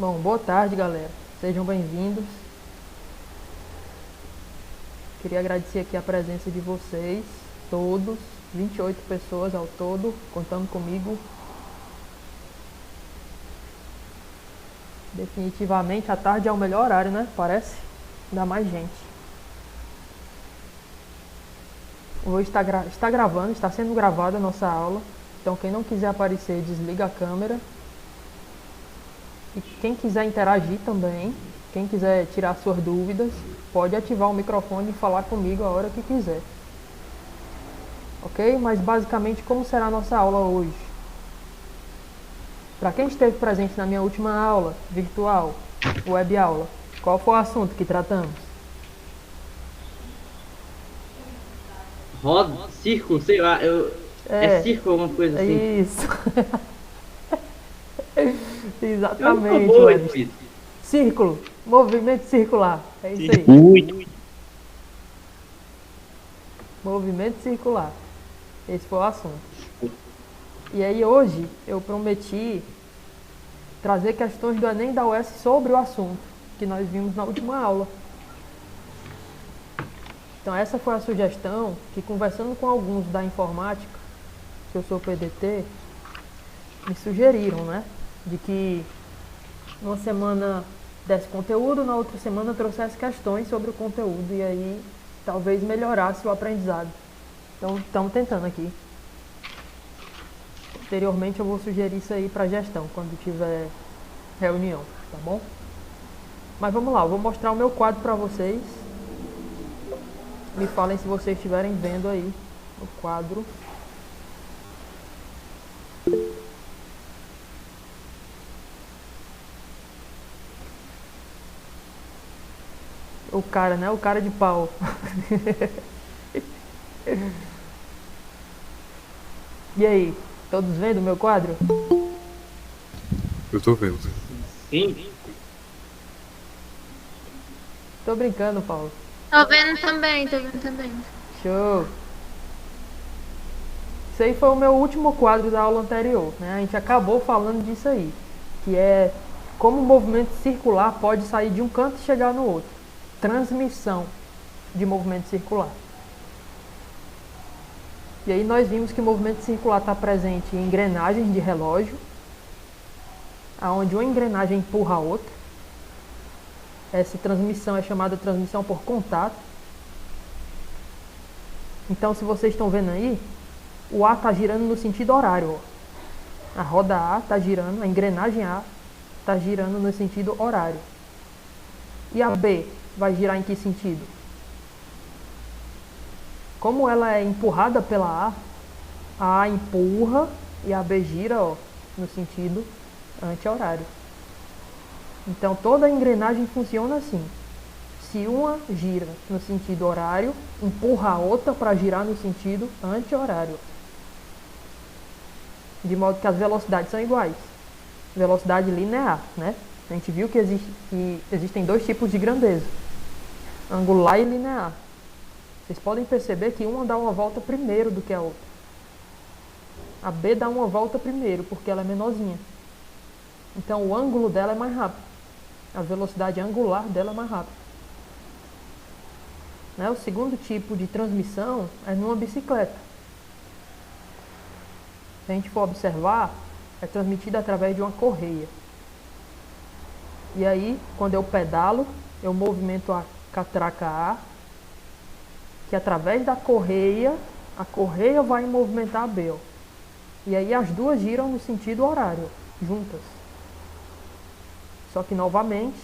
Bom, boa tarde, galera. Sejam bem-vindos. Queria agradecer aqui a presença de vocês, todos, 28 pessoas ao todo, contando comigo. Definitivamente a tarde é o melhor horário, né? Parece. Dá mais gente. Hoje está gravando, está sendo gravada a nossa aula. Então quem não quiser aparecer, desliga a câmera. E quem quiser interagir também, quem quiser tirar suas dúvidas, pode ativar o microfone e falar comigo a hora que quiser. Ok? Mas basicamente como será a nossa aula hoje? Para quem esteve presente na minha última aula virtual, web aula, qual foi o assunto que tratamos? Roda, círculo, sei lá, é É, círculo alguma coisa é assim. isso. Eu acho uma Exatamente, boa Webster. isso. Círculo, movimento circular. É isso aí. Muito. Movimento circular. Esse foi o assunto. E aí hoje eu prometi trazer questões do Enem da UES sobre o assunto que nós vimos na última aula. Então essa foi a sugestão que, conversando com alguns da informática, que eu sou PDT, me sugeriram, né? De que uma semana desse conteúdo, na outra semana trouxesse questões sobre o conteúdo e aí talvez melhorasse o aprendizado. Então estamos tentando aqui. Posteriormente eu vou sugerir isso aí para a gestão, quando tiver reunião, tá bom? Mas vamos lá, eu vou mostrar o meu quadro para vocês. Me falem se vocês estiverem vendo aí o quadro. O cara, né? O cara de pau. E aí, todos vendo o meu quadro? Eu tô vendo. Sim, Tô brincando, Paulo. Tô vendo também, tô vendo também. Show! Isso aí foi o meu último quadro da aula anterior, né? A gente acabou falando disso aí, que é como o movimento circular pode sair de um canto e chegar no outro. Transmissão de movimento circular. E aí nós vimos que o movimento circular está presente em engrenagens de relógio, onde uma engrenagem empurra a outra. Essa transmissão é chamada de transmissão por contato. Então, se vocês estão vendo aí, o A está girando no sentido horário. Ó. A roda A está girando, a engrenagem A está girando no sentido horário. E a B vai girar em que sentido? Como ela é empurrada pela A empurra e a B gira, ó, no sentido anti-horário. Então toda a engrenagem funciona assim. Se uma gira no sentido horário, empurra a outra para girar no sentido anti-horário. De modo que as velocidades são iguais. Velocidade linear, né? A gente viu que existem dois tipos de grandeza: angular e linear. Vocês podem perceber que uma dá uma volta primeiro do que a outra. A B dá uma volta primeiro, porque ela é menorzinha. Então o ângulo dela é mais rápido. A velocidade angular dela é mais rápida. Né? O segundo tipo de transmissão é numa bicicleta. Se a gente for observar, é transmitida através de uma correia. E aí, quando eu pedalo, eu movimento a catraca A, que através da correia, a correia vai movimentar a B. Ó. E aí as duas giram no sentido horário, juntas. Só que, novamente,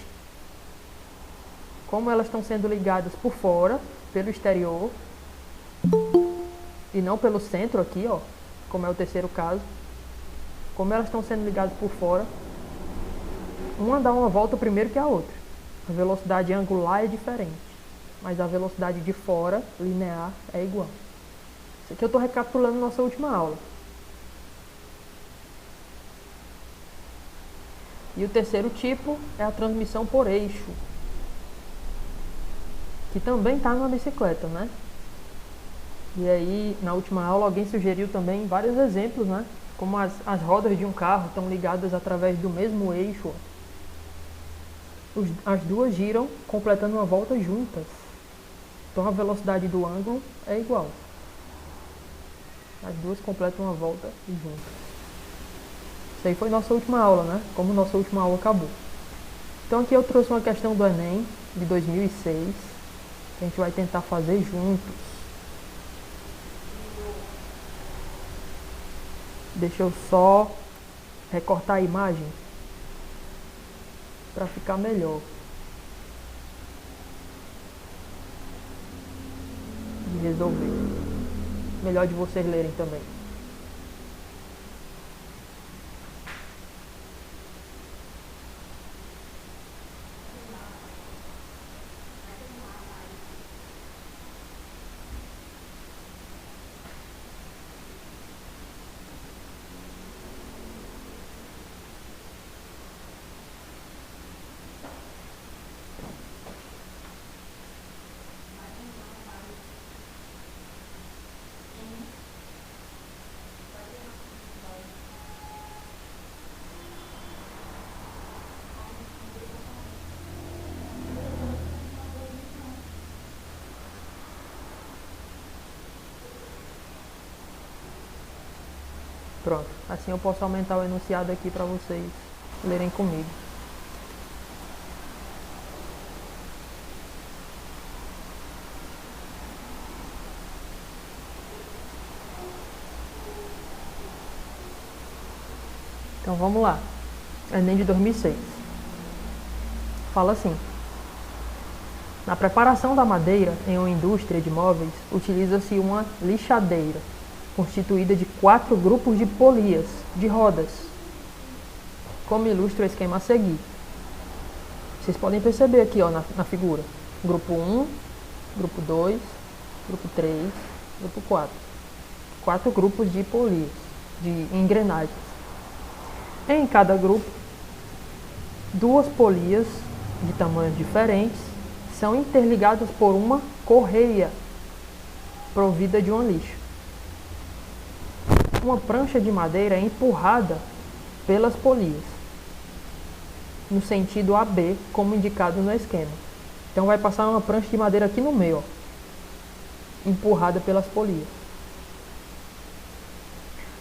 como elas estão sendo ligadas por fora, pelo exterior, e não pelo centro aqui, ó, como é o terceiro caso, como elas estão sendo ligadas por fora, uma dá uma volta primeiro que a outra. A velocidade angular é diferente, mas a velocidade de fora, linear, é igual. Isso aqui eu estou recapitulando nossa última aula. E o terceiro tipo é a transmissão por eixo, que também está numa bicicleta, né? E aí, na última aula, alguém sugeriu também vários exemplos, né? Como as rodas de um carro estão ligadas através do mesmo eixo. as duas giram completando uma volta juntas. Então a velocidade do ângulo é igual. As duas completam uma volta juntas. Isso aí foi nossa última aula, né? Como nossa última aula acabou. Então aqui eu trouxe uma questão do Enem de 2006, que a gente vai tentar fazer juntos. Deixa eu só recortar a imagem para ficar melhor de resolver. Melhor de vocês lerem também. Pronto, assim eu posso aumentar o enunciado aqui para vocês lerem comigo. Então vamos lá. Enem de 2006. Fala assim: na preparação da madeira em uma indústria de móveis, utiliza-se uma lixadeira, constituída de 4 grupos de polias, de rodas, como ilustra o esquema a seguir. Vocês podem perceber aqui ó, na figura. Grupo 1, grupo 2, grupo 3, grupo 4. 4 grupos de polias, de engrenagens. Em cada grupo, 2 polias de tamanhos diferentes são interligadas por uma correia provida de uma lixa. Uma prancha de madeira é empurrada pelas polias, no sentido AB, como indicado no esquema. Então vai passar uma prancha de madeira aqui no meio, ó, empurrada pelas polias.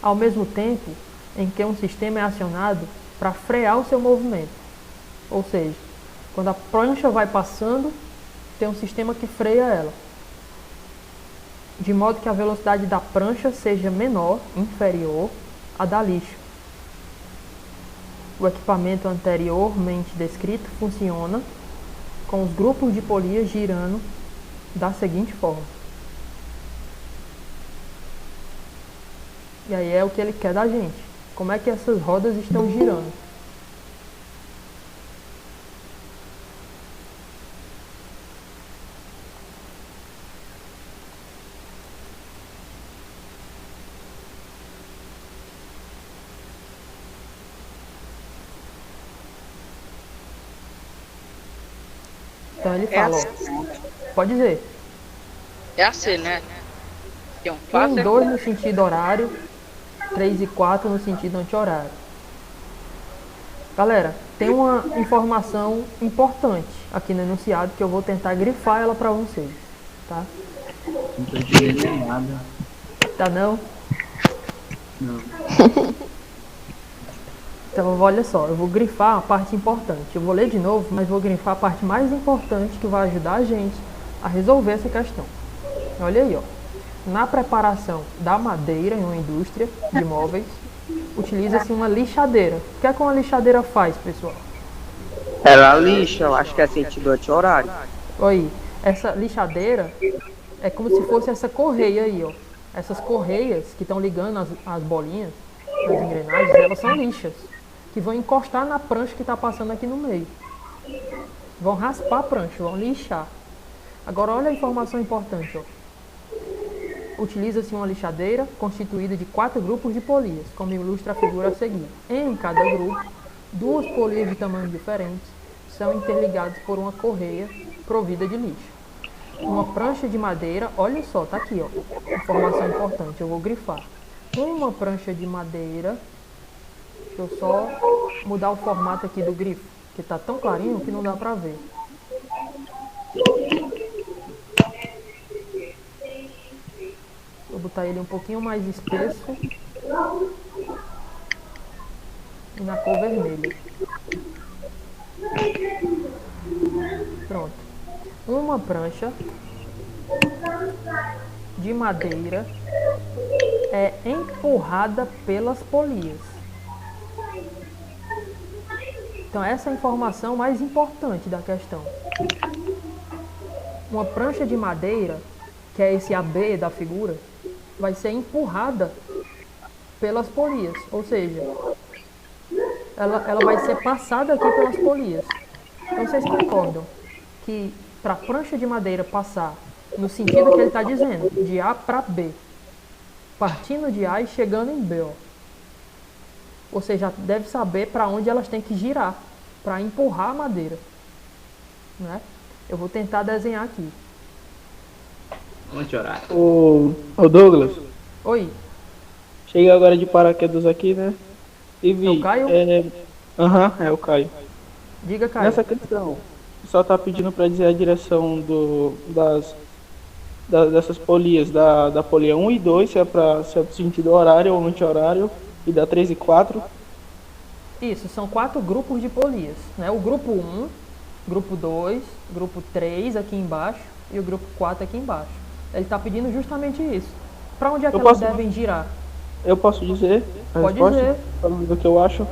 Ao mesmo tempo em que um sistema é acionado para frear o seu movimento. Ou seja, quando a prancha vai passando, tem um sistema que freia ela, de modo que a velocidade da prancha seja menor, inferior à da lixa. O equipamento anteriormente descrito funciona com os grupos de polias girando da seguinte forma. E aí é o que ele quer da gente. Como é que essas rodas estão girando? Então ele fala, ó, pode dizer. É assim, né? Tem um 1 e 2 no sentido horário, 3 e 4 no sentido anti-horário. Galera, tem uma informação importante aqui no enunciado que eu vou tentar grifar ela para vocês, tá? Não tô entendendo nada. Tá não? Não. Então olha só, eu vou grifar a parte importante. Eu vou ler de novo, mas vou grifar a parte mais importante que vai ajudar a gente a resolver essa questão. Olha aí, ó. Na preparação da madeira em uma indústria de móveis, utiliza-se uma lixadeira. O que é que uma lixadeira faz, pessoal? Ela lixa, eu acho que é sentido anti-horário. Olha aí, essa lixadeira é como se fosse essa correia aí, ó. Essas correias que estão ligando as bolinhas, as engrenagens, elas são lixas, que vão encostar na prancha que está passando aqui no meio. Vão raspar a prancha, vão lixar. Agora olha a informação importante, ó. Utiliza-se uma lixadeira constituída de 4 grupos de polias, como ilustra a figura a seguir. Em cada grupo, 2 polias de tamanhos diferentes são interligadas por uma correia provida de lixa. Uma prancha de madeira, olha só, tá aqui, ó, informação importante, eu vou grifar. Uma prancha de madeira, deixa eu só mudar o formato aqui do grifo. Porque tá tão clarinho que não dá pra ver. Vou botar ele um pouquinho mais espesso. E na cor vermelha. Pronto. Uma prancha de madeira é empurrada pelas polias. Então essa é a informação mais importante da questão. Uma prancha de madeira, que é esse AB da figura, vai ser empurrada pelas polias, ou seja, ela vai ser passada aqui pelas polias. Então vocês concordam que para a prancha de madeira passar no sentido que ele está dizendo, de A para B, partindo de A e chegando em B, ó, você já deve saber para onde elas têm que girar para empurrar a madeira, né? Eu vou tentar desenhar aqui. Anti-horário. Ô Douglas, Oi, cheguei agora de paraquedas aqui, né? E vi. É o Caio? É o Caio. diga, Caio. Nessa questão, o pessoal tá pedindo para dizer a direção dessas polias, da polia 1 e 2, se é pro sentido horário ou anti-horário, e da 3 e 4. Isso, são 4 grupos de polias, né? O grupo 1, grupo 2, grupo 3 aqui embaixo e o grupo 4 aqui embaixo. Ele está pedindo justamente isso. Para onde é que elas devem girar? Eu posso dizer a Pode resposta? dizer. Falando do que eu acho.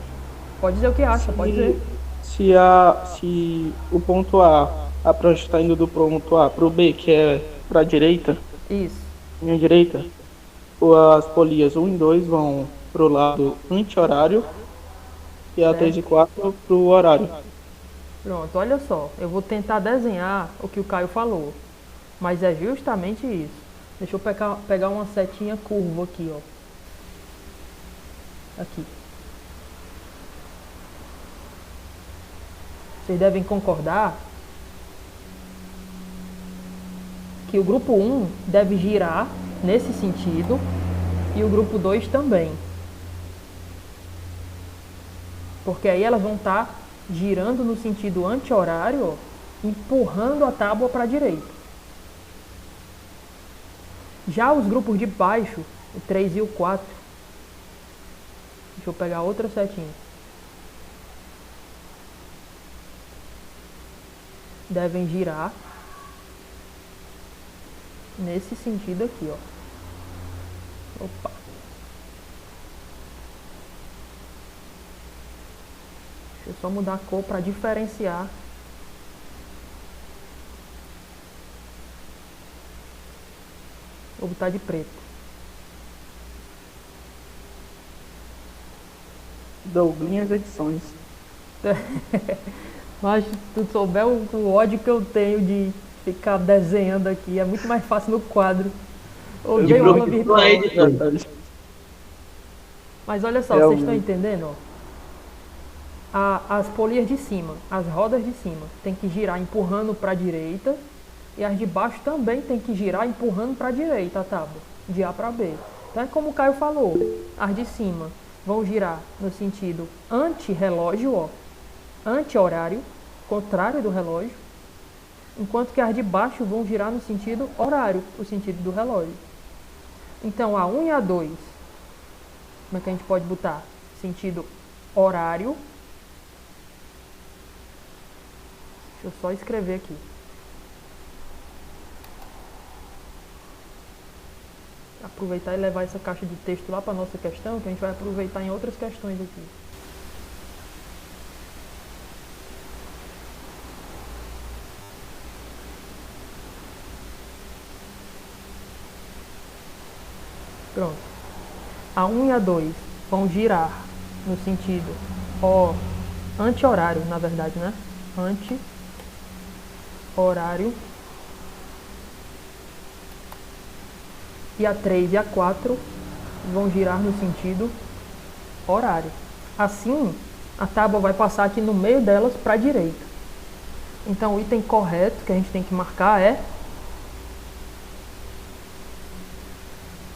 Pode dizer o que acha, pode dizer. Se o ponto a prancha está indo do ponto A para o B, que é para a direita, Isso, minha direita, as polias 1 e 2 vão pro lado anti-horário e a 3 e 4 pro horário. pronto, olha só. Eu vou tentar desenhar o que o Caio falou. Mas é justamente isso. Deixa eu pegar uma setinha curva aqui, ó. Aqui. Vocês devem concordar que o grupo 1 deve girar nesse sentido e o grupo 2 também. Porque aí elas vão estar girando no sentido anti-horário, ó, empurrando a tábua para a direita. Já os grupos de baixo, o 3 e o 4, deixa eu pegar outra setinha, devem girar nesse sentido aqui, ó. Opa. Deixa eu só mudar a cor para diferenciar. Vou botar de preto. Douglinhas Edições. Mas se tu souber o ódio que eu tenho de ficar desenhando aqui, é muito mais fácil no quadro. Odeio aula virtual. Mas olha só, vocês estão entendendo? Ó? As polias de cima, as rodas de cima, tem que girar empurrando para a direita. E as de baixo também tem que girar empurrando para a direita a tábua, de A para B. Então é como o Caio falou, as de cima vão girar no sentido anti-relógio, ó, anti-horário, contrário do relógio, enquanto que as de baixo vão girar no sentido horário, o sentido do relógio. Então a 1 e a 2, como é que a gente pode botar? Sentido horário. Deixa eu só escrever aqui. Aproveitar e levar essa caixa de texto lá para a nossa questão, que a gente vai aproveitar em outras questões aqui. Pronto. A 1 e a 2 vão girar no sentido anti-horário, na verdade, né? Anti-horário. E a 3 e a 4 vão girar no sentido horário. Assim, a tábua vai passar aqui no meio delas para a direita. Então, o item correto que a gente tem que marcar é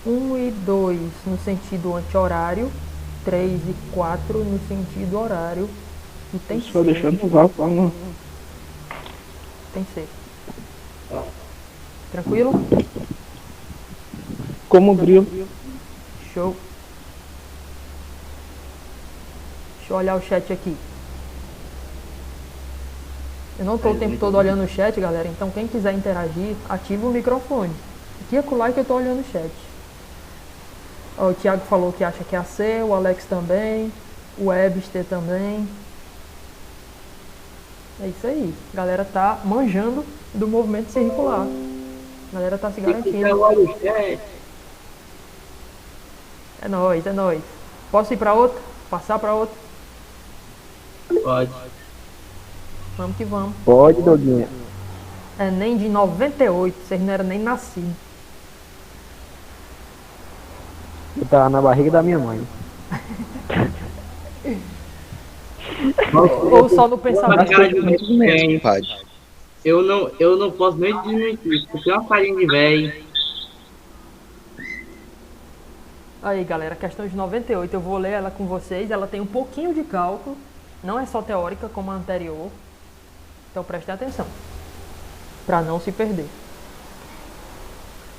1 e 2 no sentido anti-horário, 3 e 4 no sentido horário, E tem Só C. deixando no vácuo, não. Tem C. Tranquilo? Como grilo. Show. Deixa eu olhar o chat aqui. Eu não tô o tempo todo olhando o chat, galera. Então quem quiser interagir, ativa o microfone. Aqui é colar que eu tô olhando o chat. Ó, o Thiago falou que acha que é a C, o Alex também, o Webster também. É isso aí. A galera tá manjando do movimento circular. A galera tá se garantindo. É nóis, é nóis. Posso ir pra outra? Passar pra outra? Pode. Vamos que vamos. Pode, Doguinha. Enem de 98, vocês não eram nem nascidos. Eu tava na barriga da minha mãe. Ou só no pensamento. Cara de velho. Pode. Eu não posso nem desmentir, porque é uma farinha de velho. Aí, galera, questão de 98, eu vou ler ela com vocês. Ela tem um pouquinho de cálculo, não é só teórica como a anterior. Então prestem atenção, para não se perder.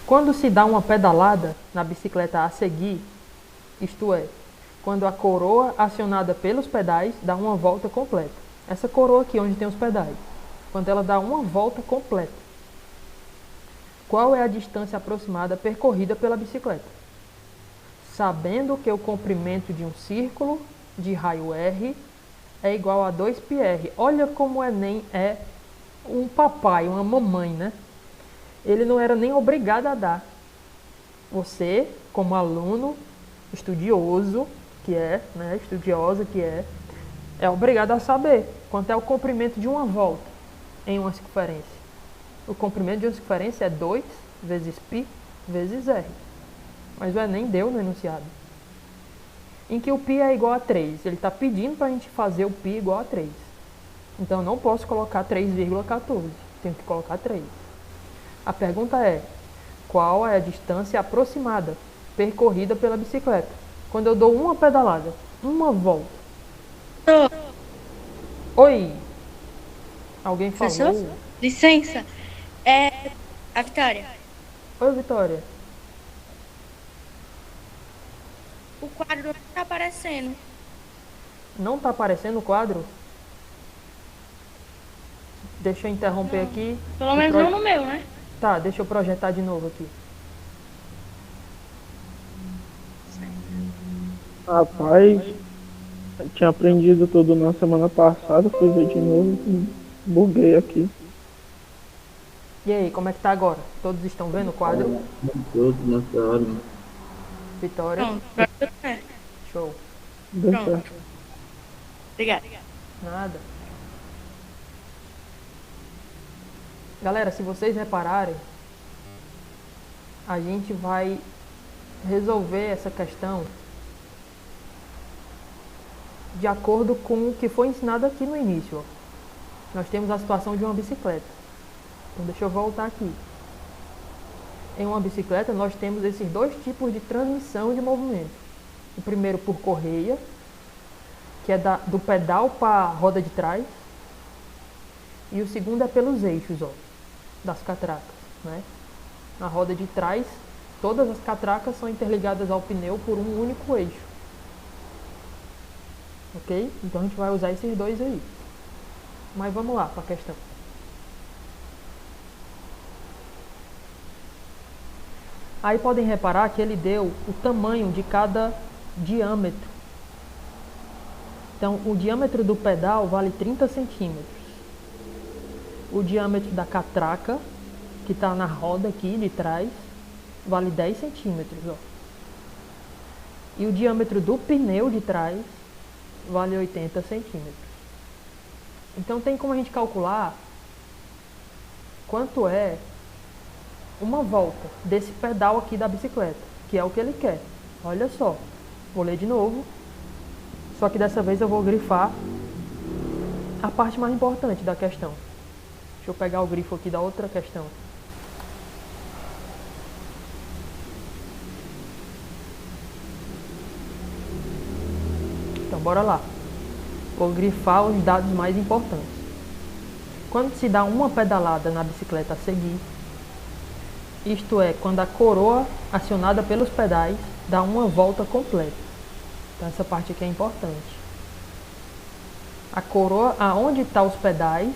Quando se dá uma pedalada na bicicleta a seguir, isto é, quando a coroa acionada pelos pedais dá uma volta completa. Essa coroa aqui onde tem os pedais, quando ela dá uma volta completa, qual é a distância aproximada percorrida pela bicicleta? Sabendo que o comprimento de um círculo de raio R é igual a 2πr. Olha como o Enem é um papai, uma mamãe, né? Ele não era nem obrigado a dar. Você, como aluno estudioso, que é, né, estudiosa que é obrigado a saber quanto é o comprimento de uma volta em uma circunferência. O comprimento de uma circunferência é 2 vezes π vezes r. Mas o Enem deu no enunciado. Em que o π é igual a 3. Ele está pedindo para a gente fazer o π igual a 3. Então eu não posso colocar 3,14. Tenho que colocar 3. A pergunta é, qual é a distância aproximada percorrida pela bicicleta? Quando eu dou uma pedalada, uma volta. Oi! Alguém falou? Professor? Licença. É a Vitória. Oi, Vitória. O quadro não tá aparecendo. Não está aparecendo o quadro? Deixa eu interromper aqui. Pelo menos não no meu, né? Tá, deixa eu projetar de novo aqui. Rapaz, eu tinha aprendido tudo na semana passada, fui ver de novo e buguei aqui. E aí, como é que tá agora? Todos estão vendo o quadro? Tudo nessa hora. Vitória, Pronto. Pronto. É. show. Deu Pronto. certo. Obrigada. Nada. Galera, se vocês repararem, a gente vai resolver essa questão de acordo com o que foi ensinado aqui no início. Ó. Nós temos a situação de uma bicicleta. Então deixa eu voltar aqui. Em uma bicicleta nós temos esses dois tipos de transmissão de movimento. O primeiro por correia, que é do pedal para a roda de trás. E o segundo é pelos eixos, ó, das catracas, né? Na roda de trás, todas as catracas são interligadas ao pneu por um único eixo. Ok? Então a gente vai usar esses dois aí. Mas vamos lá para a questão. Aí podem reparar que ele deu o tamanho de cada diâmetro. Então, o diâmetro do pedal vale 30 centímetros. O diâmetro da catraca, que está na roda aqui de trás, vale 10 centímetros. Ó. E o diâmetro do pneu de trás vale 80 centímetros. Então, tem como a gente calcular quanto é uma volta desse pedal aqui da bicicleta, que é o que ele quer. Olha só, vou ler de novo, só que dessa vez eu vou grifar a parte mais importante da questão. Deixa eu pegar o grifo aqui da outra questão. Então, bora lá. Vou grifar os dados mais importantes. Quando se dá uma pedalada na bicicleta a seguir, isto é, quando a coroa acionada pelos pedais dá uma volta completa. Então essa parte aqui é importante. A coroa, aonde estão os pedais,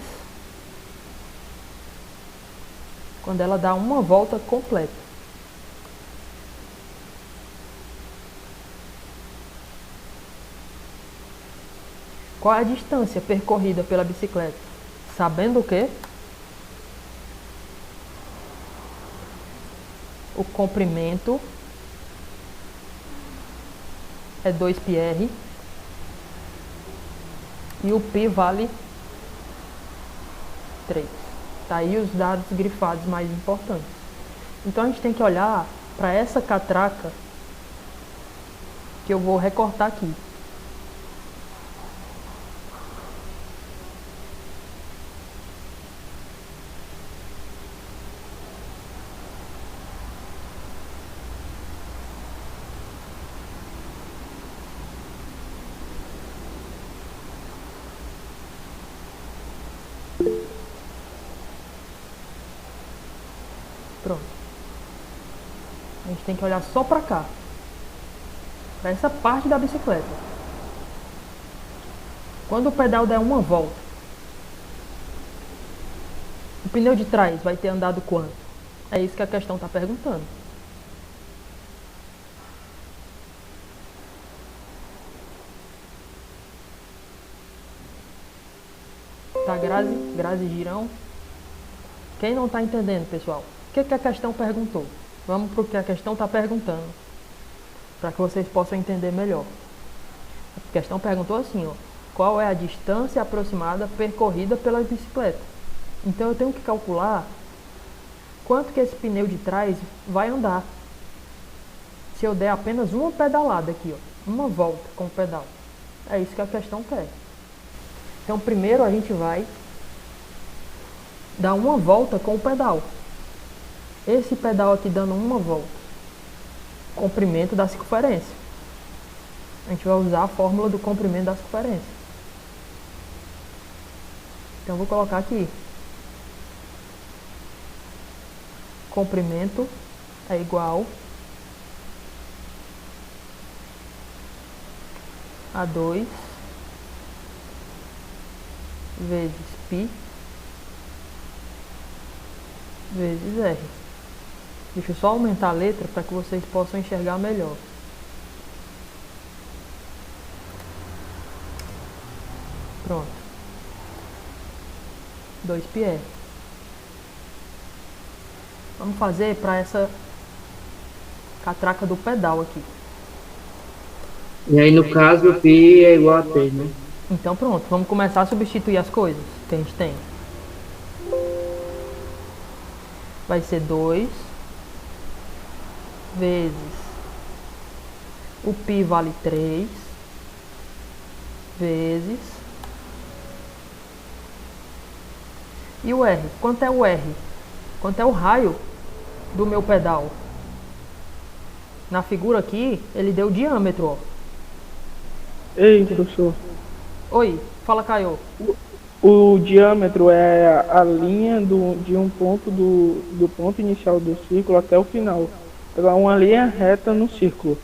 quando ela dá uma volta completa. Qual é a distância percorrida pela bicicleta? Sabendo o quê? O comprimento é 2πr e o π vale 3. Tá aí os dados grifados mais importantes. Então a gente tem que olhar para essa catraca que eu vou recortar aqui. Pronto. A gente tem que olhar só pra cá. Pra essa parte da bicicleta. Quando o pedal der uma volta, o pneu de trás vai ter andado quanto? É isso que a questão está perguntando. Tá, Grazi Girão? Quem não está entendendo, pessoal? O que a questão perguntou? Vamos para o que a questão está perguntando, para que vocês possam entender melhor. A questão perguntou assim, ó, qual é a distância aproximada percorrida pela bicicleta? Então eu tenho que calcular quanto que esse pneu de trás vai andar. Se eu der apenas uma pedalada aqui, ó, uma volta com o pedal. É isso que a questão quer. Então primeiro a gente vai dar uma volta com o pedal. Esse pedal aqui dando uma volta, comprimento da circunferência. A gente vai usar a fórmula do comprimento da circunferência. Então eu vou colocar aqui. Comprimento é igual a 2 vezes π vezes R. Deixa eu só aumentar a letra para que vocês possam enxergar melhor. Pronto. 2πr. Vamos fazer para essa catraca do pedal aqui. E aí no caso o π é igual a t, né? Então pronto, vamos começar a substituir as coisas que a gente tem. Vai ser 2 vezes o π vale 3 vezes e o R. Quanto é o R? Quanto é o raio do meu pedal? Na figura aqui, ele deu diâmetro, ó. Ei, professor. Oi, fala, Caio. O diâmetro é a linha de um ponto do ponto inicial do círculo até o final. Ela é uma linha reta no círculo.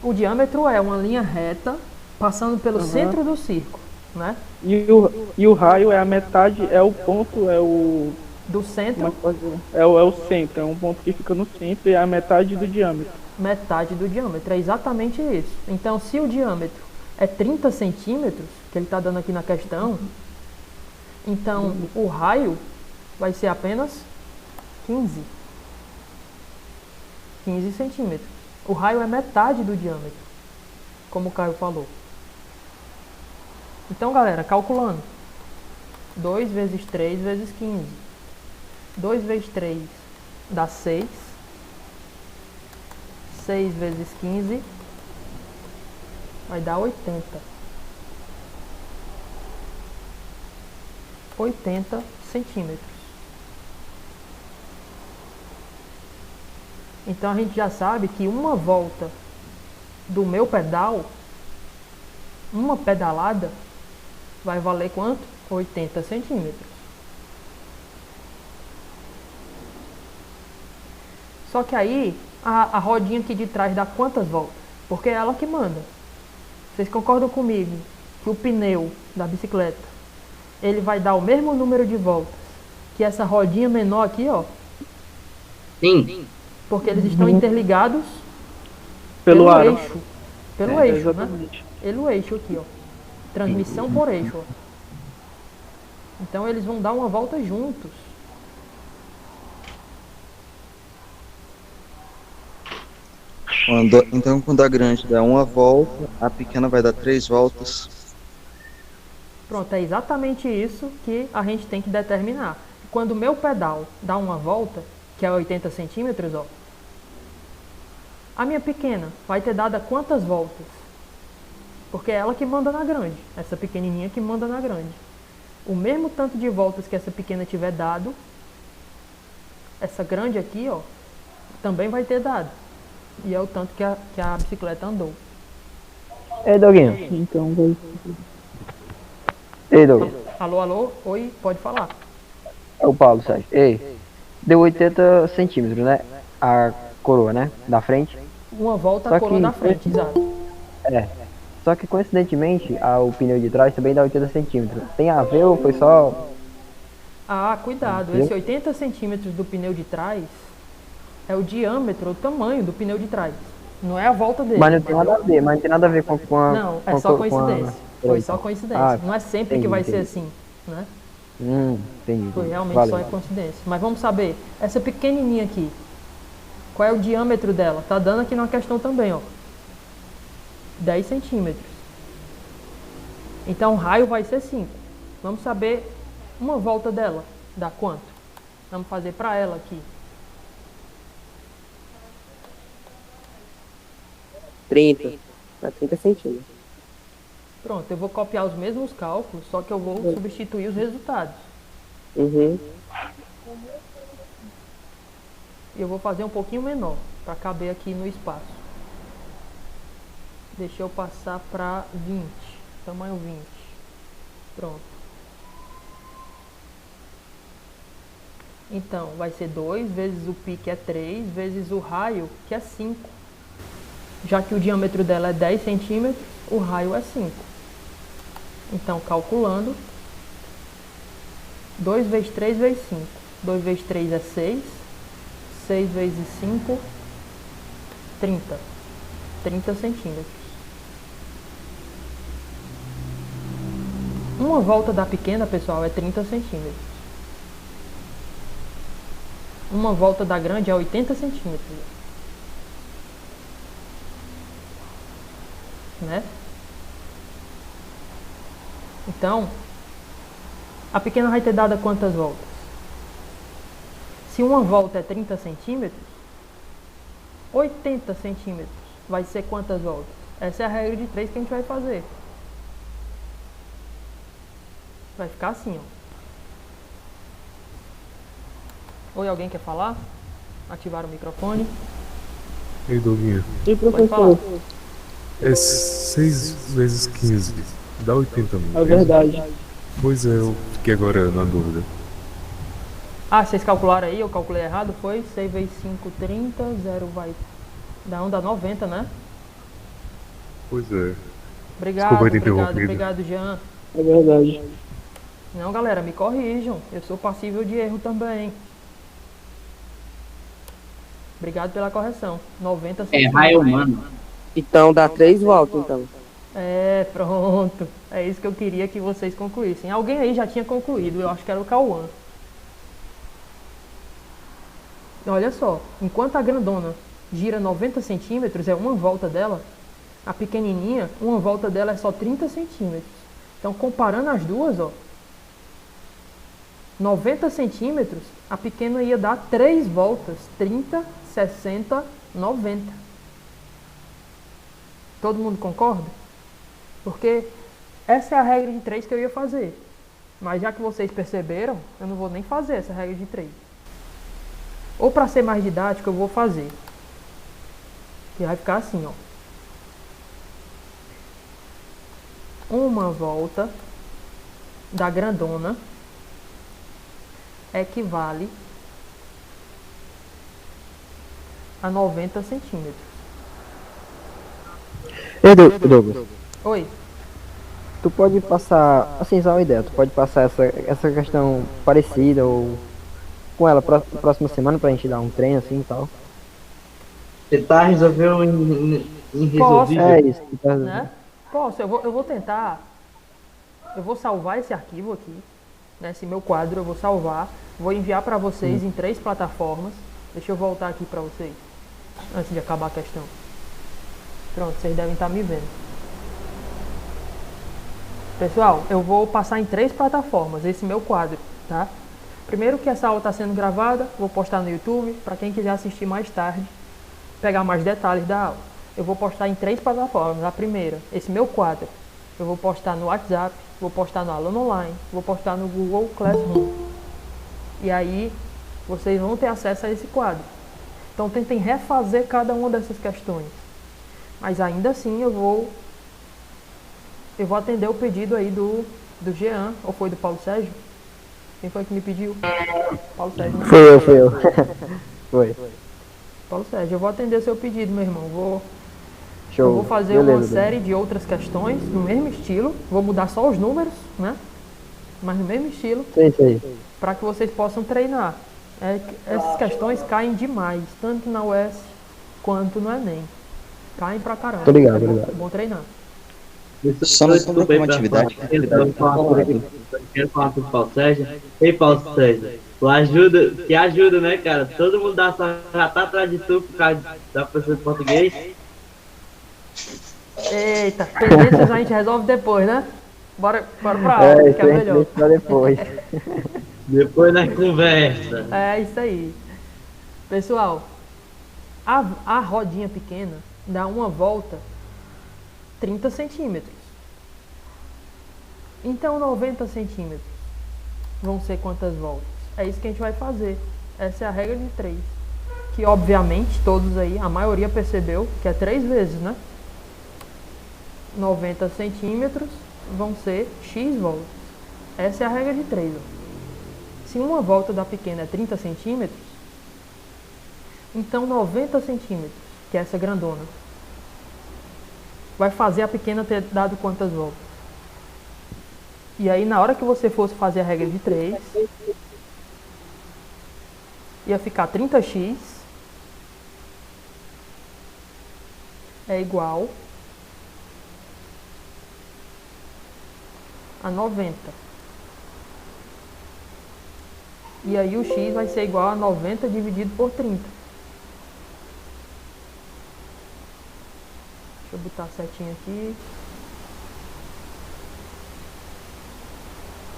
O diâmetro é uma linha reta passando pelo centro do círculo, né? E o raio é a metade, é o ponto, é o... Do centro. É o centro, é um ponto que fica no centro e é a metade do diâmetro. Metade do diâmetro, é exatamente isso. Então, se o diâmetro é 30 centímetros, que ele está dando aqui na questão, então o raio vai ser apenas 15 centímetros. O raio é metade do diâmetro, como o Caio falou. Então, galera, calculando. 2 vezes 3 vezes 15. 2 vezes 3 dá 6. 6 vezes 15 vai dar 80. 80 centímetros. Então a gente já sabe que uma volta do meu pedal, uma pedalada, vai valer quanto? 80 centímetros. Só que aí, a rodinha aqui de trás dá quantas voltas? Porque é ela que manda. Vocês concordam comigo que o pneu da bicicleta, ele vai dar o mesmo número de voltas que essa rodinha menor aqui, ó? Sim. Porque eles estão interligados Pelo aro. eixo. Pelo eixo, né? Exatamente. Pelo eixo aqui, ó. Transmissão por eixo, ó. Então eles vão dar uma volta juntos. Então, quando a grande dá uma volta, a pequena vai dar 3 voltas. Pronto, é exatamente isso que a gente tem que determinar. Quando o meu pedal dá uma volta, que é 80 centímetros, ó, a minha pequena vai ter dado quantas voltas? Porque é ela que manda na grande, essa pequenininha que manda na grande. O mesmo tanto de voltas que essa pequena tiver dado, essa grande aqui, ó, também vai ter dado. E é o tanto que a bicicleta andou. Ei, Doguinho. Então vai. Ei, Doguinho. Alô, alô? Oi, pode falar. É o Paulo, Sérgio. Ei, deu 80 centímetros, né? A coroa, né? Da frente. Uma volta Só a coroa que- da frente, exato. É. Só que coincidentemente, o pneu de trás também dá 80 centímetros. Tem a ver ou foi só... Ah, cuidado, esse 80 centímetros do pneu de trás é o diâmetro, o tamanho do pneu de trás. Não é a volta dele. Mas não tem nada a ver, mas não tem nada a ver com a... Não, é com a- só com a- coincidência. Foi só coincidência. Ah, Não é sempre que entendi, vai ser entendi. assim, né? Entendi. Foi realmente Valeu. só é coincidência. Mas vamos saber, essa pequenininha aqui, qual é o diâmetro dela? Tá dando aqui na questão também, ó. 10 centímetros. Então o raio vai ser 5. Vamos saber uma volta dela. Dá quanto? Vamos fazer para ela aqui. 30. Dá 30 centímetros. Pronto, eu vou copiar os mesmos cálculos, só que eu vou substituir os resultados. Uhum. E eu vou fazer um pouquinho menor, para caber aqui no espaço. Deixa eu passar para 20, tamanho 20. Pronto. Então, vai ser 2 vezes o pi, que é 3, vezes o raio, que é 5. Já que o diâmetro dela é 10 centímetros, o raio é 5. Então, calculando, 2 vezes 3 vezes 5. 2 vezes 3 é 6. 6 vezes 5, 30. 30 centímetros. Uma volta da pequena, pessoal, é 30 centímetros. Uma volta da grande é 80 centímetros. Né? Então, a pequena vai ter dado quantas voltas? Se uma volta é 30 centímetros, 80 centímetros vai ser quantas voltas? Essa é a regra de 3 que a gente vai fazer. Vai ficar assim, ó. Oi, alguém quer falar? Ativar o microfone. Ei, Doguinha. E Pode falar. professor? É 6 vezes 15. Dá 80 mil. É verdade. Pois é, eu fiquei agora na dúvida. Ah, vocês calcularam aí? Eu calculei errado, foi? 6 vezes 5, 30, 0 vai dar 1, dá 90, né? Pois é. Obrigado, Desculpa ter obrigado, interrompido. obrigado, Jean. É verdade. Não, galera, me corrijam. Eu sou passível de erro também. Obrigado pela correção. 90 É centímetros. raio humano. Então dá 3 voltas, então. É, pronto. É isso que eu queria que vocês concluíssem. Alguém aí já tinha concluído, eu acho que era o Cauã. Olha só, enquanto a grandona gira 90 centímetros, é uma volta dela, a pequenininha, uma volta dela é só 30 centímetros. Então, comparando as duas, ó, 90 centímetros, a pequena ia dar 3 voltas, 30, 60, 90. Todo mundo concorda? Porque essa é a regra de 3 que eu ia fazer. Mas já que vocês perceberam, eu não vou nem fazer essa regra de 3. Ou para ser mais didático, eu vou fazer. Que vai ficar assim, ó. Uma volta da grandona equivale a 90 centímetros. Ei, Douglas, Oi. tu pode passar, assim, só uma ideia, tu pode passar essa questão parecida ou com ela próxima semana pra gente dar um treino assim e tal? Tentar resolver o irresolvível. É isso. Tá... Né? Posso, eu vou tentar. Eu vou salvar esse arquivo aqui, né? Esse meu quadro eu vou salvar. Vou enviar para vocês em 3 plataformas. Deixa eu voltar aqui para vocês, antes de acabar a questão. Pronto, vocês devem estar me vendo. Pessoal, eu vou passar em 3 plataformas esse meu quadro, tá? Primeiro que essa aula está sendo gravada, vou postar no YouTube, para quem quiser assistir mais tarde, pegar mais detalhes da aula. Eu vou postar em 3 plataformas. A primeira, esse meu quadro, eu vou postar no WhatsApp, vou postar no Aluno Online, vou postar no Google Classroom. E aí, vocês vão ter acesso a esse quadro. Então, tentem refazer cada uma dessas questões. Mas ainda assim, eu vou atender o pedido aí do Jean, ou foi do Paulo Sérgio? Quem foi que me pediu? Paulo Sérgio, né? Foi eu. Foi. Paulo Sérgio, eu vou atender seu pedido, meu irmão. Show. Eu vou fazer uma série de outras questões no mesmo estilo. Vou mudar só os números, né? Mas no mesmo estilo. Sei. Para que vocês possam treinar. Essas questões caem demais, tanto na UES quanto no Enem. Caem pra caramba. Tô ligado, Bom treinar. Só não sobrou uma atividade. Quero falar com o Paulo Sérgio. Ei, Paulo Sérgio, tu ajuda, né, cara? Todo mundo já tá atrás de tu por causa da professora de português. Eita, pendências a gente resolve depois, né? Bora pra aula, que é melhor. Depois. Depois na conversa. É isso aí. Pessoal, a rodinha pequena dá uma volta 30 centímetros. Então 90 centímetros vão ser quantas voltas? É isso que a gente vai fazer. Essa é a regra de 3. Que obviamente todos aí, a maioria percebeu que é 3 vezes, né? 90 centímetros vão ser X voltas. Essa é a regra de 3. Ó. Se uma volta da pequena é 30 centímetros, então 90 centímetros, que é essa grandona, vai fazer a pequena ter dado quantas voltas? E aí, na hora que você fosse fazer a regra de 3, ia ficar 30x é igual a 90. E aí o x vai ser igual a 90 dividido por 30. Deixa eu botar certinho aqui.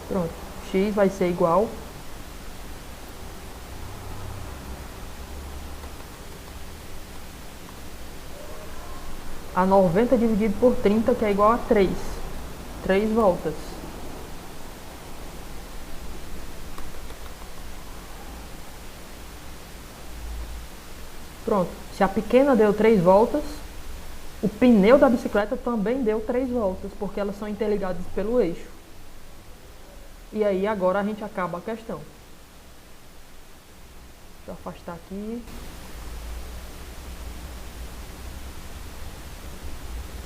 Pronto. X vai ser igual a 90 dividido por 30, que é igual a 3. 3 voltas. Pronto. Se a pequena deu 3 voltas, o pneu da bicicleta também deu 3 voltas, porque elas são interligadas pelo eixo. E aí agora a gente acaba a questão. Deixa eu afastar aqui.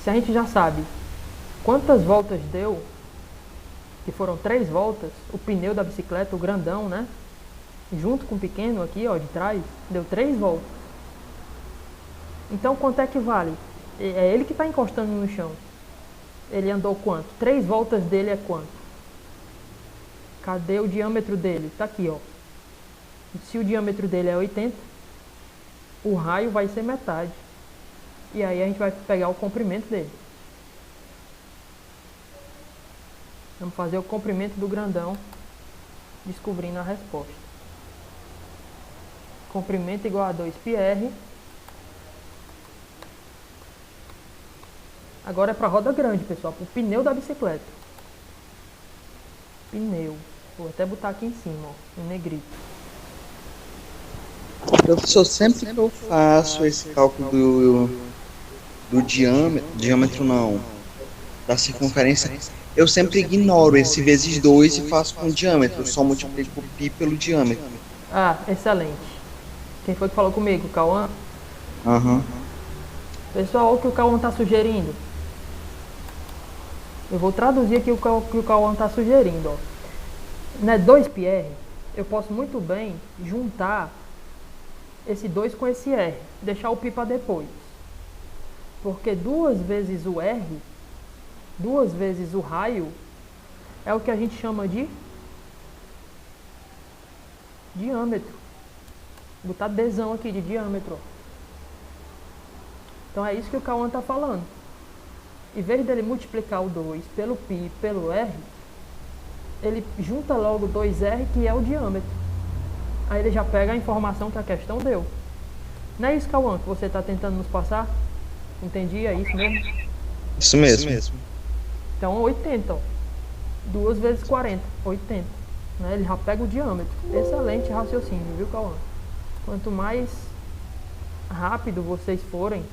Se a gente já sabe quantas voltas deu, que foram 3 voltas, o pneu da bicicleta, o grandão, né? Junto com o pequeno aqui, ó, de trás, deu 3 voltas. Então quanto é que vale? É ele que está encostando no chão. Ele andou quanto? 3 voltas dele é quanto? Cadê o diâmetro dele? Tá aqui, ó. Se o diâmetro dele é 80, o raio vai ser metade. E aí a gente vai pegar o comprimento dele. Vamos fazer o comprimento do grandão, descobrindo a resposta. Comprimento igual a 2πr. Agora é para a roda grande, pessoal, para o pneu da bicicleta. Pneu. Vou até botar aqui em cima, ó, em negrito. Professor, sempre que eu faço esse cálculo do diâmetro não, da circunferência, Eu sempre ignoro esse vezes 2 e faço com o diâmetro. Eu só multiplico o π pelo diâmetro. Ah, excelente. Quem foi que falou comigo? Cauã? Aham. Pessoal, olha o que o Cauã está sugerindo. Eu vou traduzir aqui o que o Cauã está sugerindo. Ó. Né, 2πr, eu posso muito bem juntar esse 2 com esse r. Deixar o π para depois. Porque 2 vezes o r, 2 vezes o raio, é o que a gente chama de diâmetro. Vou botar dzão aqui de diâmetro. Então é isso que o Cauã está falando. Em vez dele multiplicar o 2 pelo π e pelo r, ele junta logo 2r, que é o diâmetro. Aí ele já pega a informação que a questão deu. Não é isso, Cauã, que você está tentando nos passar? Entendi, é isso mesmo? Isso mesmo. Então 80, ó. 2 vezes 40, 80. Né? Ele já pega o diâmetro. Excelente raciocínio, viu, Cauã? Quanto mais rápido vocês forem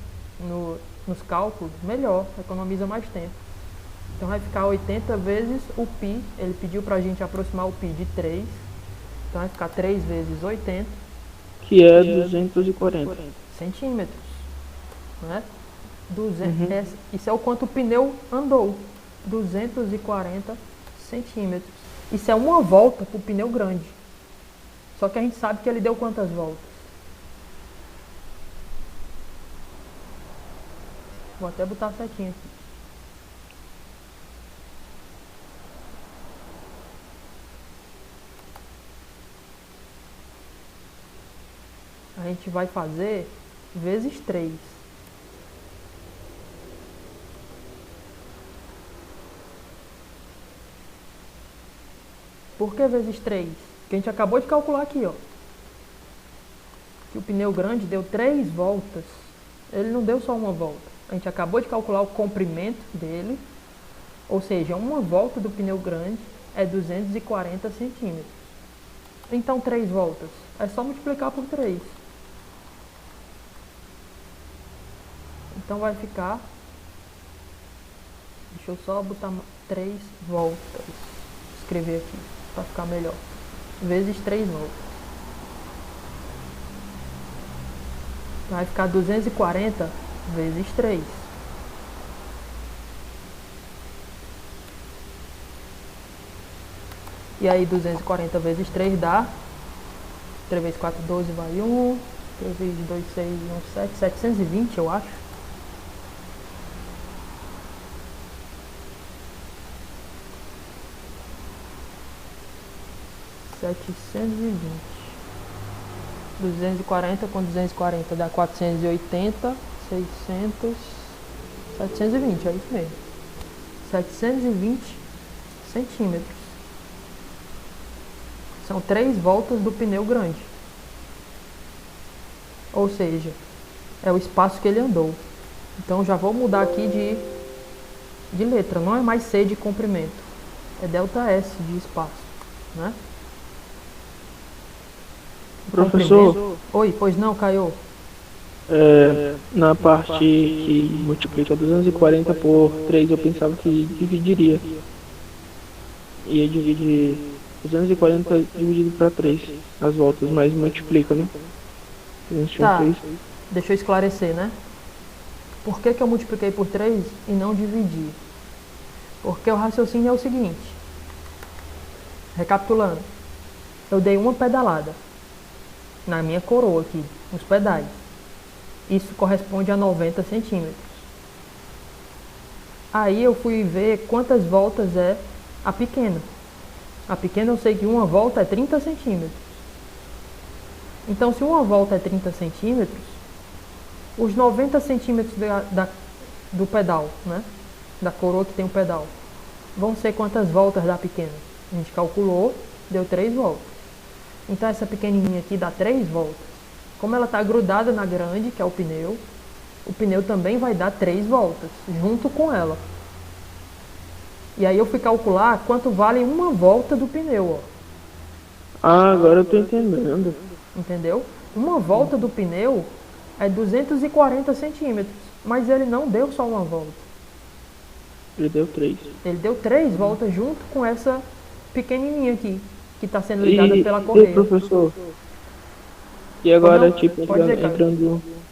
nos cálculos, melhor, economiza mais tempo. Então vai ficar 80 vezes o π, ele pediu pra gente aproximar o π de 3, então vai ficar 3 vezes 80, que é 240 centímetros, né? Isso é o quanto o pneu andou, 240 centímetros. Isso é uma volta pro pneu grande, só que a gente sabe que ele deu quantas voltas? Vou até botar certinho aqui. A gente vai fazer vezes 3. Por que vezes 3? Porque a gente acabou de calcular aqui, ó. Que o pneu grande deu 3 voltas. Ele não deu só uma volta. A gente acabou de calcular o comprimento dele. Ou seja, uma volta do pneu grande é 240 centímetros. Então 3 voltas. É só multiplicar por 3. Então vai ficar... Deixa eu só botar 3 voltas. Escrever aqui, para ficar melhor. Vezes 3 voltas. Então vai ficar 240 vezes 3. E aí 240 vezes 3 dá... 3 vezes 4, 12, vai 1. 3 vezes 2, 6, 1, 7. 720, eu acho. (720) 240 com 240 dá 480, 600, 720, é isso mesmo. 720 centímetros. São 3 voltas do pneu grande. Ou seja, é o espaço que ele andou. Então já vou mudar aqui de letra. Não é mais C de comprimento. É ΔS de espaço, né? Professor, oi, pois não, Caio? Na parte que multiplica 240 por 3, eu pensava que dividiria. Ia dividir 240 dividido para 3 as voltas, mas multiplica, né? Tá, deixa eu esclarecer, né? Por que eu multipliquei por 3 e não dividi? Porque o raciocínio é o seguinte. Recapitulando. Eu dei uma pedalada na minha coroa aqui, nos pedais. Isso corresponde a 90 centímetros. Aí eu fui ver quantas voltas é a pequena. A pequena eu sei que uma volta é 30 centímetros. Então se uma volta é 30 centímetros, os 90 centímetros do pedal, né? Da coroa que tem o pedal, vão ser quantas voltas da pequena? A gente calculou, deu 3 voltas. Então essa pequenininha aqui dá 3 voltas. Como ela está grudada na grande, que é o pneu também vai dar 3 voltas, junto com ela. E aí eu fui calcular quanto vale uma volta do pneu, ó. Ah, agora eu tô entendendo. Entendeu? Uma volta do pneu é 240 centímetros, mas ele não deu só uma volta. Ele deu 3. Ele deu 3 voltas junto com essa pequenininha aqui, que está sendo ligada pela correia. Professor, e agora, Não, tipo, pode dizer, cara.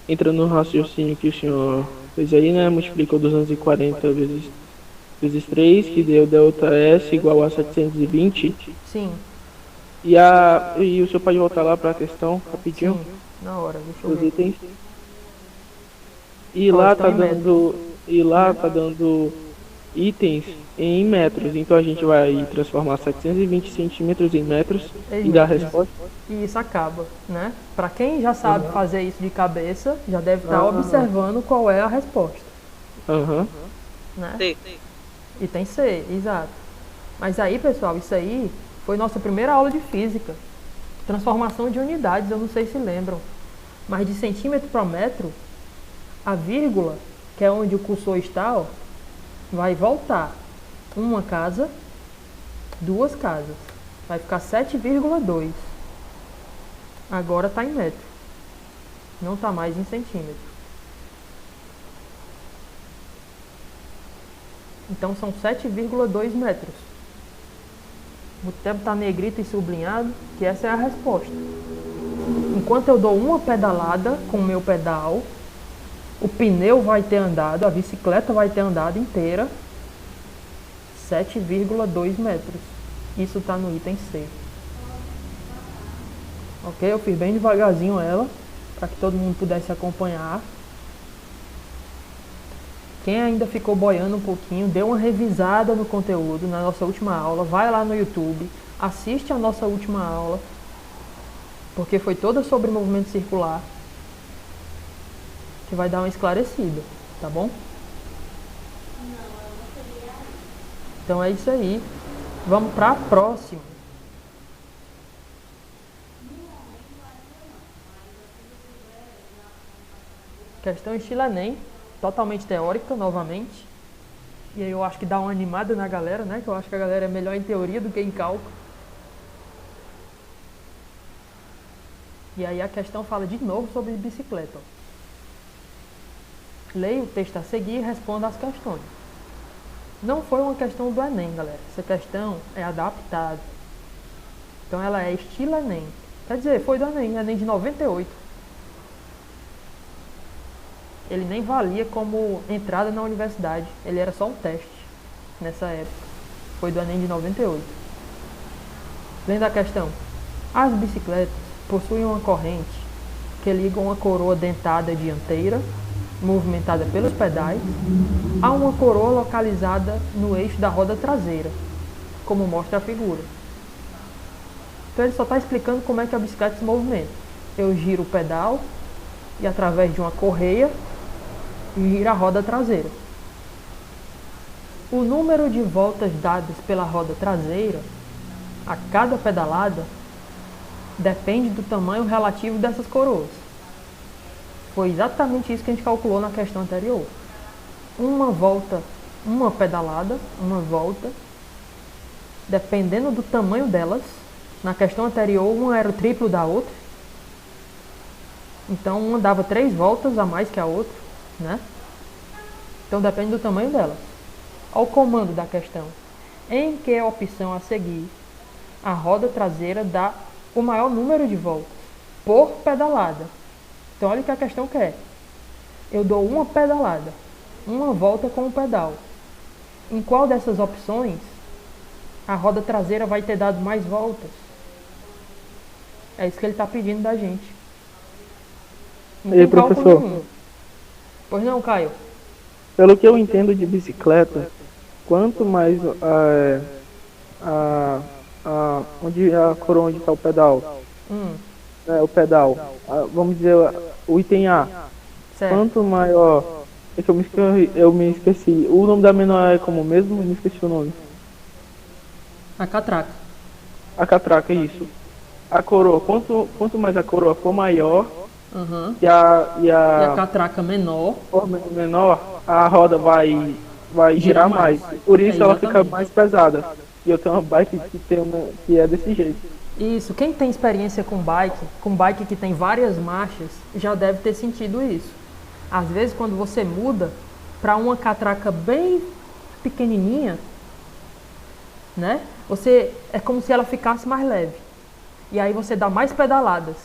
entrando no raciocínio que o senhor fez aí, né? Multiplicou 240 vezes 3, que deu delta S igual a 720. Sim, E o senhor pode voltar lá para a questão, rapidinho, sim, na hora, deixa eu dos ver. itens. E Ó, lá estão tá em metros. dando itens em metros. Então a gente vai transformar 720 centímetros em metros e dar a resposta. E isso acaba, né? Para quem já sabe fazer isso de cabeça, já deve estar observando qual é a resposta, Aham. né? Sei. E tem C, exato. Mas aí, pessoal, isso aí foi nossa primeira aula de física. Transformação de unidades, eu não sei se lembram. Mas de centímetro para metro, a vírgula, que é onde o cursor está, ó, vai voltar. Uma casa, 2 casas. Vai ficar 7,2. Agora está em metro. Não está mais em centímetro. Então são 7,2 metros. O tempo está negrito e sublinhado, que essa é a resposta. Enquanto eu dou uma pedalada com o meu pedal, o pneu vai ter andado, a bicicleta vai ter andado inteira 7,2 metros. Isso está no item C. Ok? Eu fiz bem devagarzinho ela, para que todo mundo pudesse acompanhar. Quem ainda ficou boiando um pouquinho, dê uma revisada no conteúdo na nossa última aula, vai lá no YouTube, assiste a nossa última aula, porque foi toda sobre movimento circular, que vai dar uma esclarecida, tá bom? Então é isso aí. Vamos para a próxima. Questão estilo Enem, totalmente teórica, novamente. E aí eu acho que dá uma animada na galera, né? Que eu acho que a galera é melhor em teoria do que em cálculo. E aí a questão fala de novo sobre bicicleta. Leia o texto a seguir e responda as questões. Não foi uma questão do Enem, galera. Essa questão é adaptada. Então ela é estilo Enem. Quer dizer, foi do Enem, Enem de 98. Ele nem valia como entrada na universidade. Ele era só um teste nessa época. Foi do Enem de 98. Lendo a questão. As bicicletas possuem uma corrente que liga uma coroa dentada dianteira, movimentada pelos pedais, a uma coroa localizada no eixo da roda traseira, como mostra a figura. Então ele só está explicando como é que a bicicleta se movimenta. Eu giro o pedal e através de uma correia gira a roda traseira. O número de voltas dadas pela roda traseira a cada pedalada depende do tamanho relativo dessas coroas. Foi exatamente isso que a gente calculou na questão anterior. Uma volta, uma pedalada, uma volta, dependendo do tamanho delas. Na questão anterior, uma era o triplo da outra. Então, uma dava 3 voltas a mais que a outra, né? Então, depende do tamanho delas. Ao comando da questão. Em que opção a seguir, a roda traseira dá o maior número de voltas por pedalada. Então, olha o que a questão quer. Eu dou uma pedalada, uma volta com o pedal. Em qual dessas opções a roda traseira vai ter dado mais voltas? É isso que ele está pedindo da gente. Não E aí, tem cálculo professor? nenhum. Pois não, Caio? Pelo que eu entendo de bicicleta, quanto mais onde a coroa onde está o pedal, o pedal, vamos dizer o item A, Certo. quanto maior, é que eu me esqueci, o nome da menor é como mesmo? Eu me esqueci o nome. A catraca. A catraca, isso. A coroa, quanto mais a coroa for maior Uhum. e E a a catraca menor. for menor, a roda vai girar mais. Por isso ela fica exatamente. mais pesada. E eu tenho uma bike que é desse jeito. Isso, quem tem experiência com bike que tem várias marchas, já deve ter sentido isso. Às vezes, quando você muda para uma catraca bem pequenininha, né? Você é como se ela ficasse mais leve. E aí você dá mais pedaladas,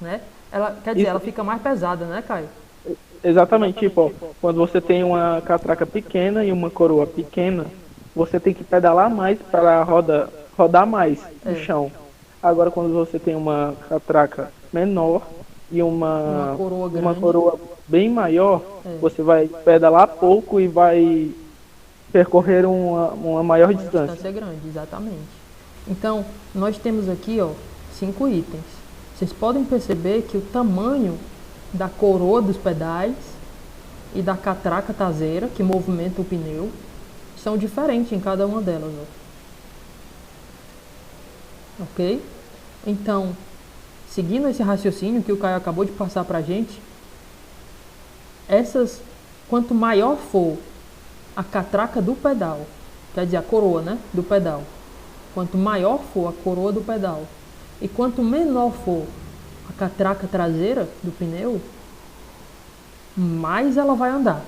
né? Ela, quer dizer, Isso. ela fica mais pesada, né, Caio? Exatamente, tipo, ó, quando você tem uma catraca pequena e uma coroa pequena, você tem que pedalar mais para a roda rodar mais no chão. Agora, quando você tem uma catraca menor e uma coroa grande, coroa bem maior, você vai pedalar pouco e vai percorrer uma maior uma distância. distância grande, exatamente. Então, nós temos aqui, ó, 5 itens. Vocês podem perceber que o tamanho da coroa dos pedais e da catraca traseira, que movimenta o pneu, são diferentes em cada uma delas, ó. Ok? Então, seguindo esse raciocínio que o Caio acabou de passar pra gente, quanto maior for a catraca do pedal, quer dizer, a coroa, né, do pedal, quanto maior for a coroa do pedal e quanto menor for a catraca traseira do pneu, mais ela vai andar,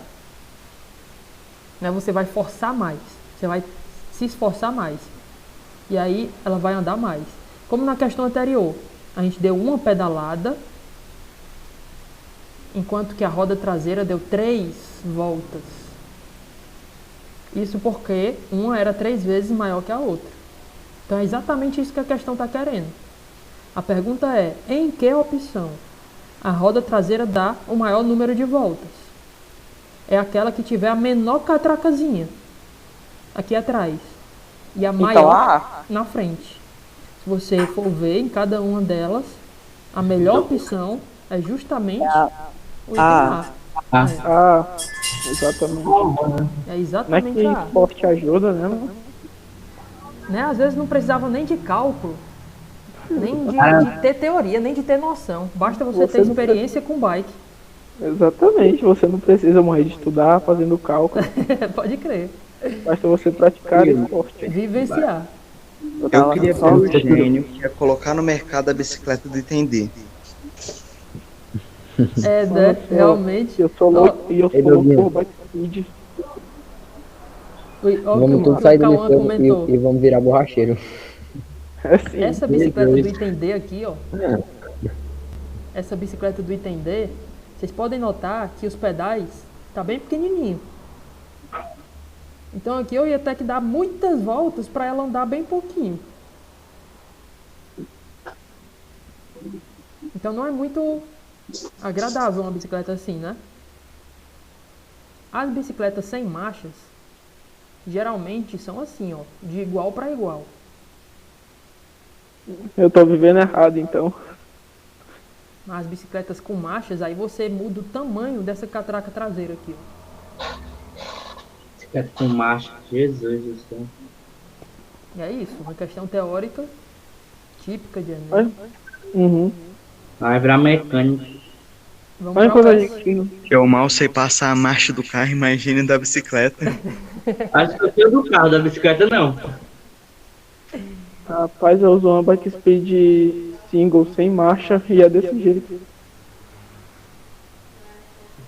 né? Você vai forçar mais, você vai se esforçar mais, e aí ela vai andar mais. Como na questão anterior, a gente deu uma pedalada, enquanto que a roda traseira deu 3 voltas. Isso porque uma era 3 vezes maior que a outra. Então é exatamente isso que a questão está querendo. A pergunta é, em que opção a roda traseira dá o maior número de voltas? É aquela que tiver a menor catracazinha aqui atrás e a maior na frente. Se você for ver em cada uma delas, a melhor opção é justamente o item A. Exatamente. É exatamente Não é a que A. esporte ajuda, né, mano? Né? Às vezes não precisava nem de cálculo, nem de ter teoria, nem de ter noção. Basta você ter experiência com bike. Exatamente, você não precisa morrer de estudar fazendo cálculo. Pode crer. Basta você praticar esporte. Vivenciar. Eu queria ver o gênio que ia colocar no mercado a bicicleta do Itendê. É, né? Realmente. Eu sou louco e eu sou louco por bike speed. Vamos tudo sair do liceu e vamos virar borracheiro. Assim, essa bicicleta do Itendê aqui, ó. Essa bicicleta do Itendê, vocês podem notar que os pedais tá bem pequenininho. Então aqui eu ia ter que dar muitas voltas para ela andar bem pouquinho. Então não é muito agradável uma bicicleta assim, né? As bicicletas sem marchas geralmente são assim, ó, de igual para igual. eu tô vivendo errado, então. As bicicletas com marchas, aí você muda o tamanho dessa catraca traseira aqui, ó. Bicicleta com marcha, Jesus do céu. E é isso, uma questão teórica típica de Enem. Vai virar mecânico. Vamos Olha pra quando a outra. gente. Eu mal sei passar a marcha do carro, imagine da bicicleta. Acho que eu tenho do carro, da bicicleta não. Rapaz, eu uso uma bike speed single sem marcha e é desse jeito.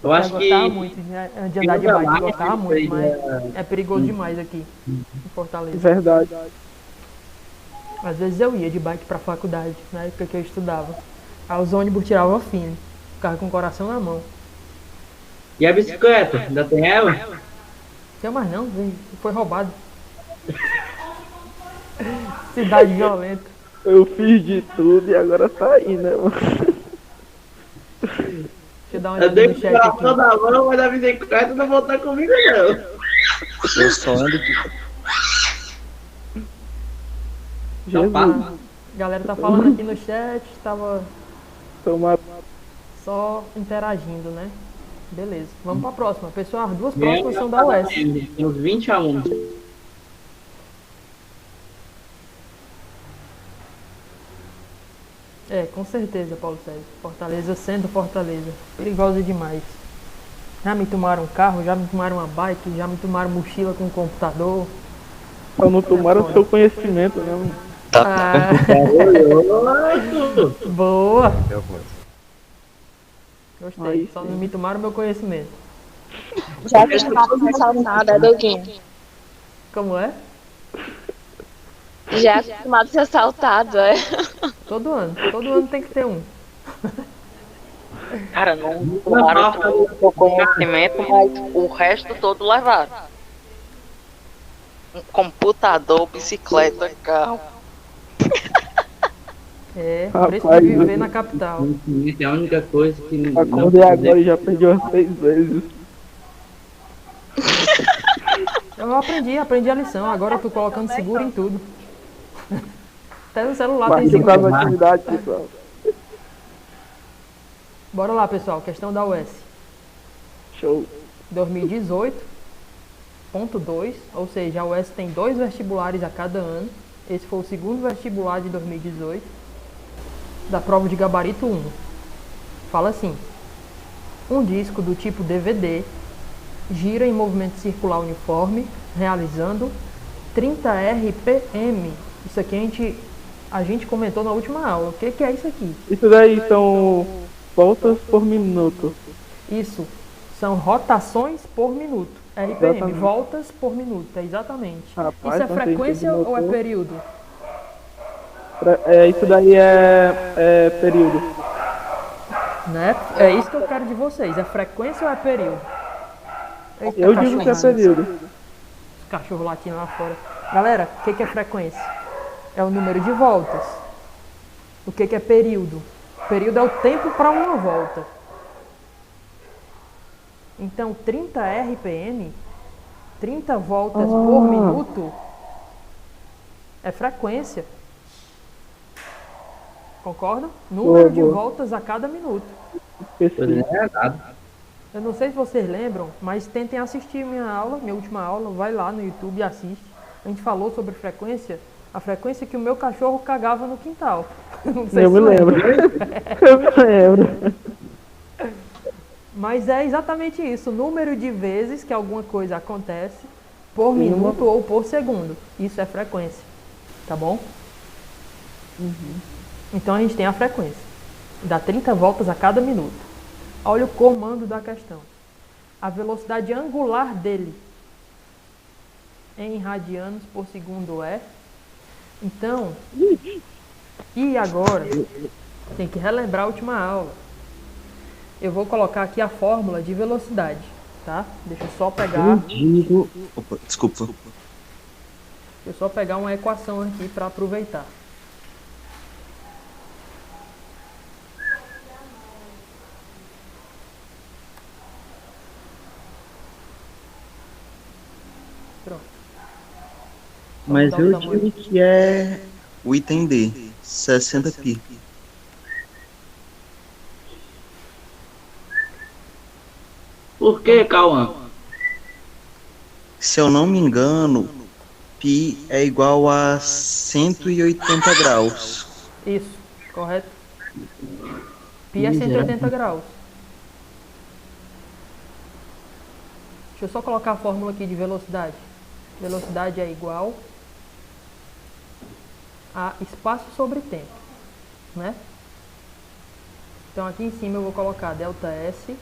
Eu acho que gostava muito de andar de bike, eu gostava muito, isso aí, mas é perigoso demais aqui em Fortaleza. Verdade. Às vezes eu ia de bike pra faculdade, na época que eu estudava. Aí os ônibus tiravam fino, ficava com o coração na mão. E a bicicleta? Ainda tem ela? Não tem mais não, foi roubado. Cidade violenta. Eu fiz de tudo e agora saí, né, mano? Deixa eu dar uma Eu olhada dei no que chat tirar aqui. toda a mão, mas a bicicleta não voltar comigo não. Eu só ando de... Jesus, A galera tá falando aqui no chat, tava tomar. só interagindo, né? Beleza, vamos pra próxima. Pessoal, as duas próximas são da UES. Tem uns 20 alunos. É, com certeza, Paulo Sérgio. Fortaleza sendo Fortaleza. Perigosa demais. Já me tomaram um carro, já me tomaram uma bike, já me tomaram mochila com computador. Só não tomaram o seu conhecimento, né, mano? Ah, boa! Gostei. Aí Só sim. não me tomaram meu conhecimento. Já acostumado a ser assaltado, é doguinho. Como é? Já acostumado a ser assaltado, é. Todo ano tem que ter um. Cara, não tomaram o conhecimento, mas o resto todo levaram. Um computador, bicicleta, carro. É, Rapaz, por isso que viver na capital. Conhecimento é a única coisa que não Acordei agora e já perdi umas 6 vezes. Eu aprendi a lição, agora eu tô colocando seguro em tudo. Até no celular tem Partiu para as seguro. atividades, pessoal. Bora lá, pessoal, questão da UES. Show. 2018.2, ou seja, a UES tem 2 vestibulares a cada ano. Esse foi o segundo vestibular de 2018, da prova de gabarito 1. Fala assim: um disco do tipo DVD gira em movimento circular uniforme, realizando 30 RPM. Isso aqui a gente comentou na última aula. O que é isso aqui? Isso daí são voltas por minuto. Isso são rotações por minuto. RPM, Exatamente. voltas por minuto, exatamente. Rapaz, Isso é não sei frequência se ou é notou. período? Isso daí é período. Né? É isso que eu quero de vocês. É frequência ou é período? Eita, Eu digo que é período. Os cachorros latindo lá fora. Galera, o que é frequência? É o número de voltas. O que é período? Período é o tempo para uma volta. Então, 30 RPM, 30 voltas por minuto, é frequência. Concordam? Número de voltas a cada minuto. Eu não sei se vocês lembram, mas tentem assistir minha última aula, vai lá no YouTube e assiste. A gente falou sobre frequência, a frequência que o meu cachorro cagava no quintal. Não sei Eu se me lembro. Eu me lembro. Mas é exatamente isso, o número de vezes que alguma coisa acontece por minuto ou por segundo. Isso é frequência, tá bom? Então a gente tem a frequência, dá 30 voltas a cada minuto. Olha o comando da questão. A velocidade angular dele em radianos por segundo é... Então, e agora? Tem que relembrar a última aula. Eu vou colocar aqui a fórmula de velocidade, tá? Deixa eu só pegar... Opa, desculpa. Deixa eu só pegar uma equação aqui para aproveitar. Pronto. Mas Só eu mudar o tamanho. digo que é o item D, 60 pi. Por que, Cauã? Se eu não me engano, pi é igual a 180 graus. Isso, correto? Pi é 180 graus. Deixa eu só colocar a fórmula aqui de velocidade. Velocidade é igual a espaço sobre tempo, né? Então aqui em cima eu vou colocar ΔS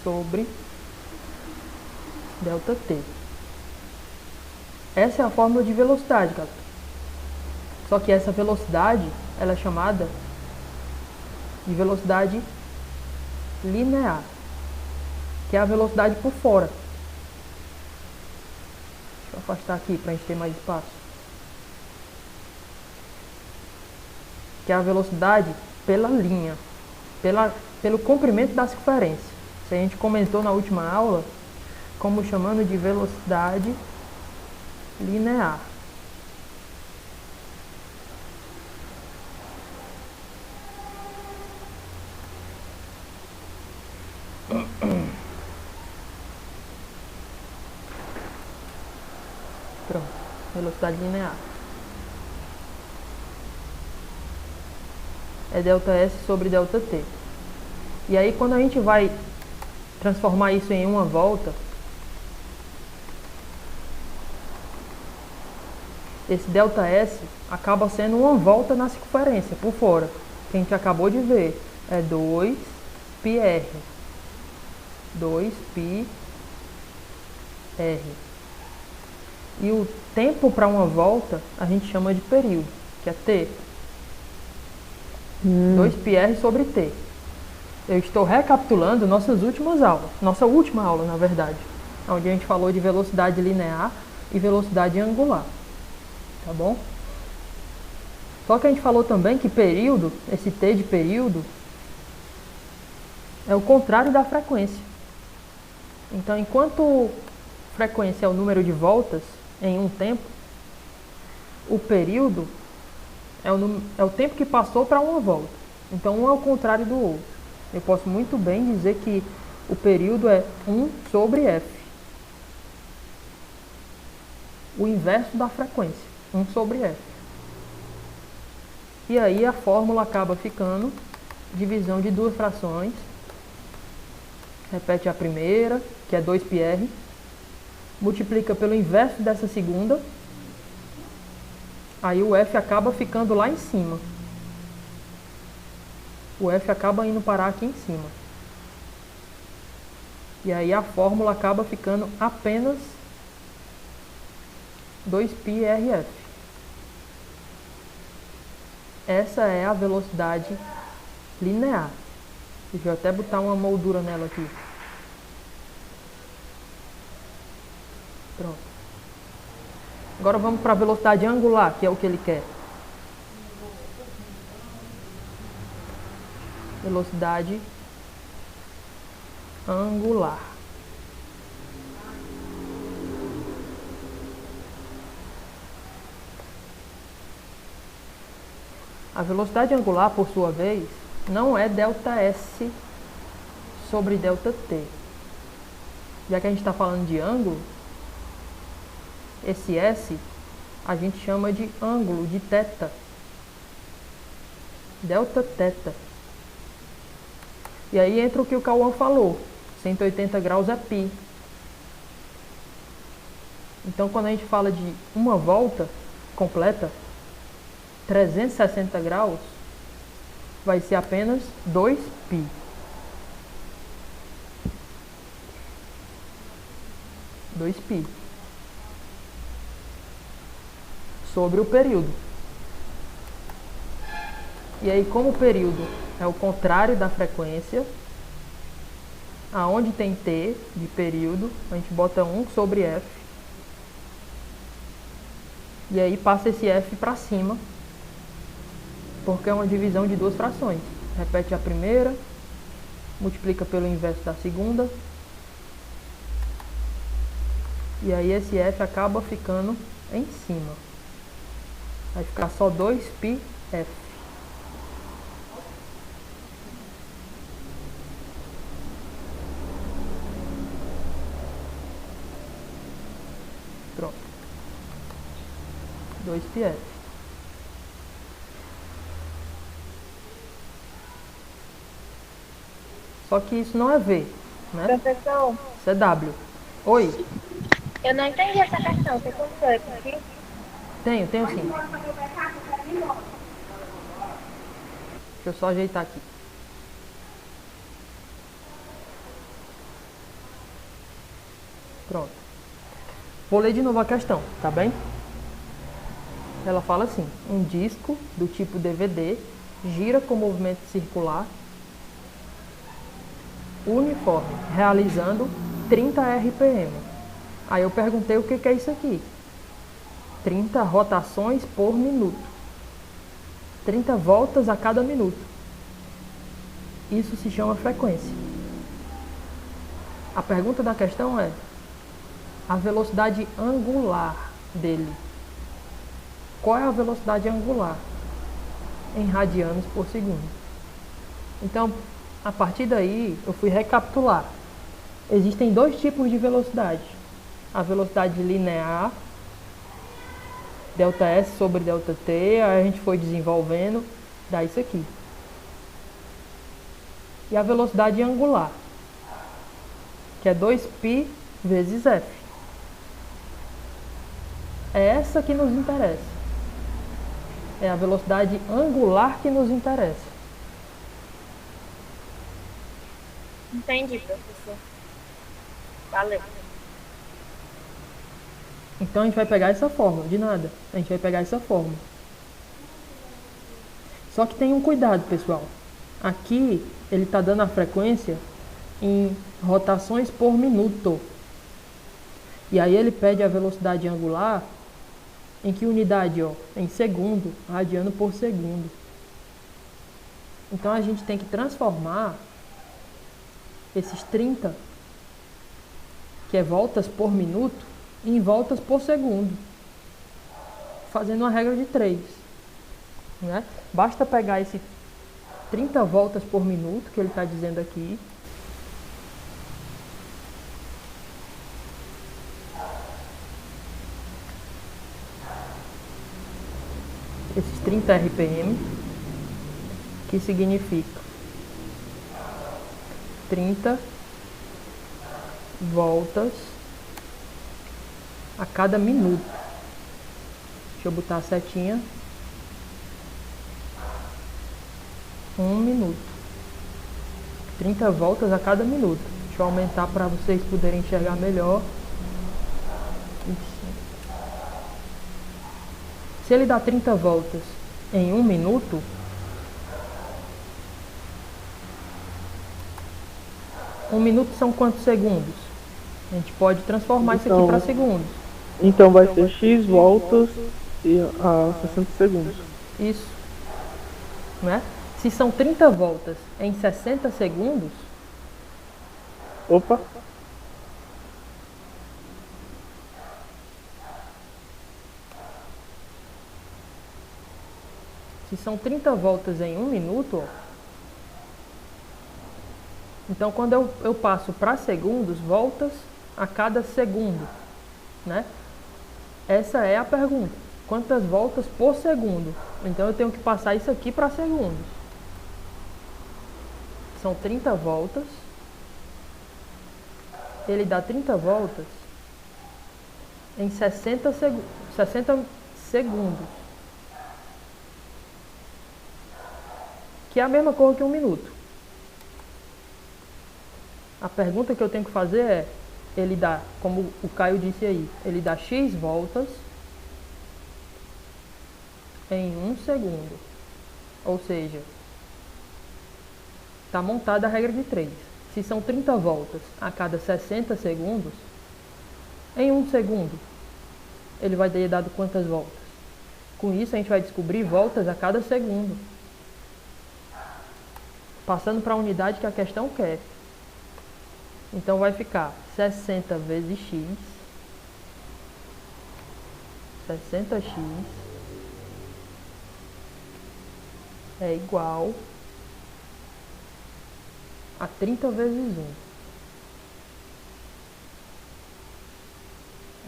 sobre ΔT. Essa é a fórmula de velocidade, galera. Só que essa velocidade, ela é chamada de velocidade linear, que é a velocidade por fora. Deixa eu afastar aqui para a gente ter mais espaço. Que é a velocidade pela linha, pelo comprimento da circunferência. Isso a gente comentou na última aula como chamando de velocidade linear. Pronto, velocidade linear. É ΔS sobre ΔT. E aí quando a gente vai transformar isso em uma volta, esse ΔS acaba sendo uma volta na circunferência, por fora. Que a gente acabou de ver. É 2 2πr. 2πr. E o tempo para uma volta a gente chama de período, que é t. 2πr sobre t. Eu estou recapitulando nossas últimas aulas, nossa última aula, na verdade, onde a gente falou de velocidade linear e velocidade angular, tá bom? Só que a gente falou também que período, esse t de período, é o contrário da frequência. Então, enquanto frequência é o número de voltas em um tempo, o período é o tempo que passou para uma volta. Então, um é o contrário do outro. Eu posso muito bem dizer que o período é 1 sobre f. O inverso da frequência, 1 sobre f. E aí a fórmula acaba ficando divisão de duas frações. Repete a primeira, que é 2πr. Multiplica pelo inverso dessa segunda. Aí o f acaba ficando lá em cima. O f acaba indo parar aqui em cima. E aí a fórmula acaba ficando apenas 2πrf. Essa é a velocidade linear. Deixa eu até botar uma moldura nela aqui. Pronto. Agora vamos para a velocidade angular, que é o que ele quer. Velocidade angular. A velocidade angular, por sua vez, não é ΔS sobre ΔT. Já que a gente está falando de ângulo, esse S a gente chama de ângulo, de θ. Δθ. E aí entra o que o Cauã falou. 180 graus é π. Então, quando a gente fala de uma volta completa, 360 graus, vai ser apenas 2π. Sobre o período. E aí, como o período é o contrário da frequência, aonde tem t de período, a gente bota 1 sobre f. E aí passa esse f para cima, porque é uma divisão de duas frações. Repete a primeira, multiplica pelo inverso da segunda. E aí esse f acaba ficando em cima. Vai ficar só 2πf. Pronto. 2πf. Só que isso não é V, né? Professor, Isso é W. Oi? eu não entendi essa questão. Você consegue aqui? Tenho sim. Deixa eu só ajeitar aqui. Pronto. Vou ler de novo a questão, tá bem? Ela fala assim: um disco do tipo DVD gira com movimento circular uniforme, realizando 30 RPM. Aí eu perguntei o que é isso aqui. 30 rotações por minuto. 30 voltas a cada minuto. Isso se chama frequência. A pergunta da questão é a velocidade angular dele. Qual é a velocidade angular em radianos por segundo? Então, a partir daí, eu fui recapitular. Existem dois tipos de velocidade. A velocidade linear, ΔS sobre ΔT, aí a gente foi desenvolvendo, dá isso aqui. E a velocidade angular, que é 2π vezes f. É essa que nos interessa. É a velocidade angular que nos interessa. Entendi, professor. Valeu. Então a gente vai pegar essa fórmula, de nada. A gente vai pegar essa fórmula. Só que tem um cuidado, pessoal. Aqui ele está dando a frequência em rotações por minuto. E aí ele pede a velocidade angular em que unidade? Ó? Em segundo, radiano por segundo. Então a gente tem que transformar esses 30, que é voltas por minuto, em voltas por segundo, fazendo uma regra de 3. Né? Basta pegar esse 30 voltas por minuto, que ele está dizendo aqui, esses 30 RPM, que significa 30 voltas a cada minuto. Deixa eu botar a setinha. 1 minuto. 30 voltas a cada minuto. Deixa eu aumentar para vocês poderem enxergar melhor. 25. Se ele dá 30 voltas em 1 minuto, um minuto são quantos segundos? A gente pode transformar isso aqui para segundos. Então vai ser X voltas a 60 segundos. Isso. Né? Se são 30 voltas em 60 segundos... Opa! Se são 30 voltas em 1 minuto, ó, então quando eu passo para segundos, voltas a cada segundo, né? Essa é a pergunta. Quantas voltas por segundo? Então eu tenho que passar isso aqui para segundos. São 30 voltas. Ele dá 30 voltas em 60 segundos. Que é a mesma coisa que 1 minuto. A pergunta que eu tenho que fazer é, ele dá, como o Caio disse aí, ele dá X voltas em 1 segundo. Ou seja, está montada a regra de 3. Se são 30 voltas a cada 60 segundos, em 1 segundo, ele vai ter dado quantas voltas? Com isso, a gente vai descobrir voltas a cada segundo. Passando para a unidade que a questão quer. Então vai ficar 60 vezes x, 60x é igual a 30 vezes 1.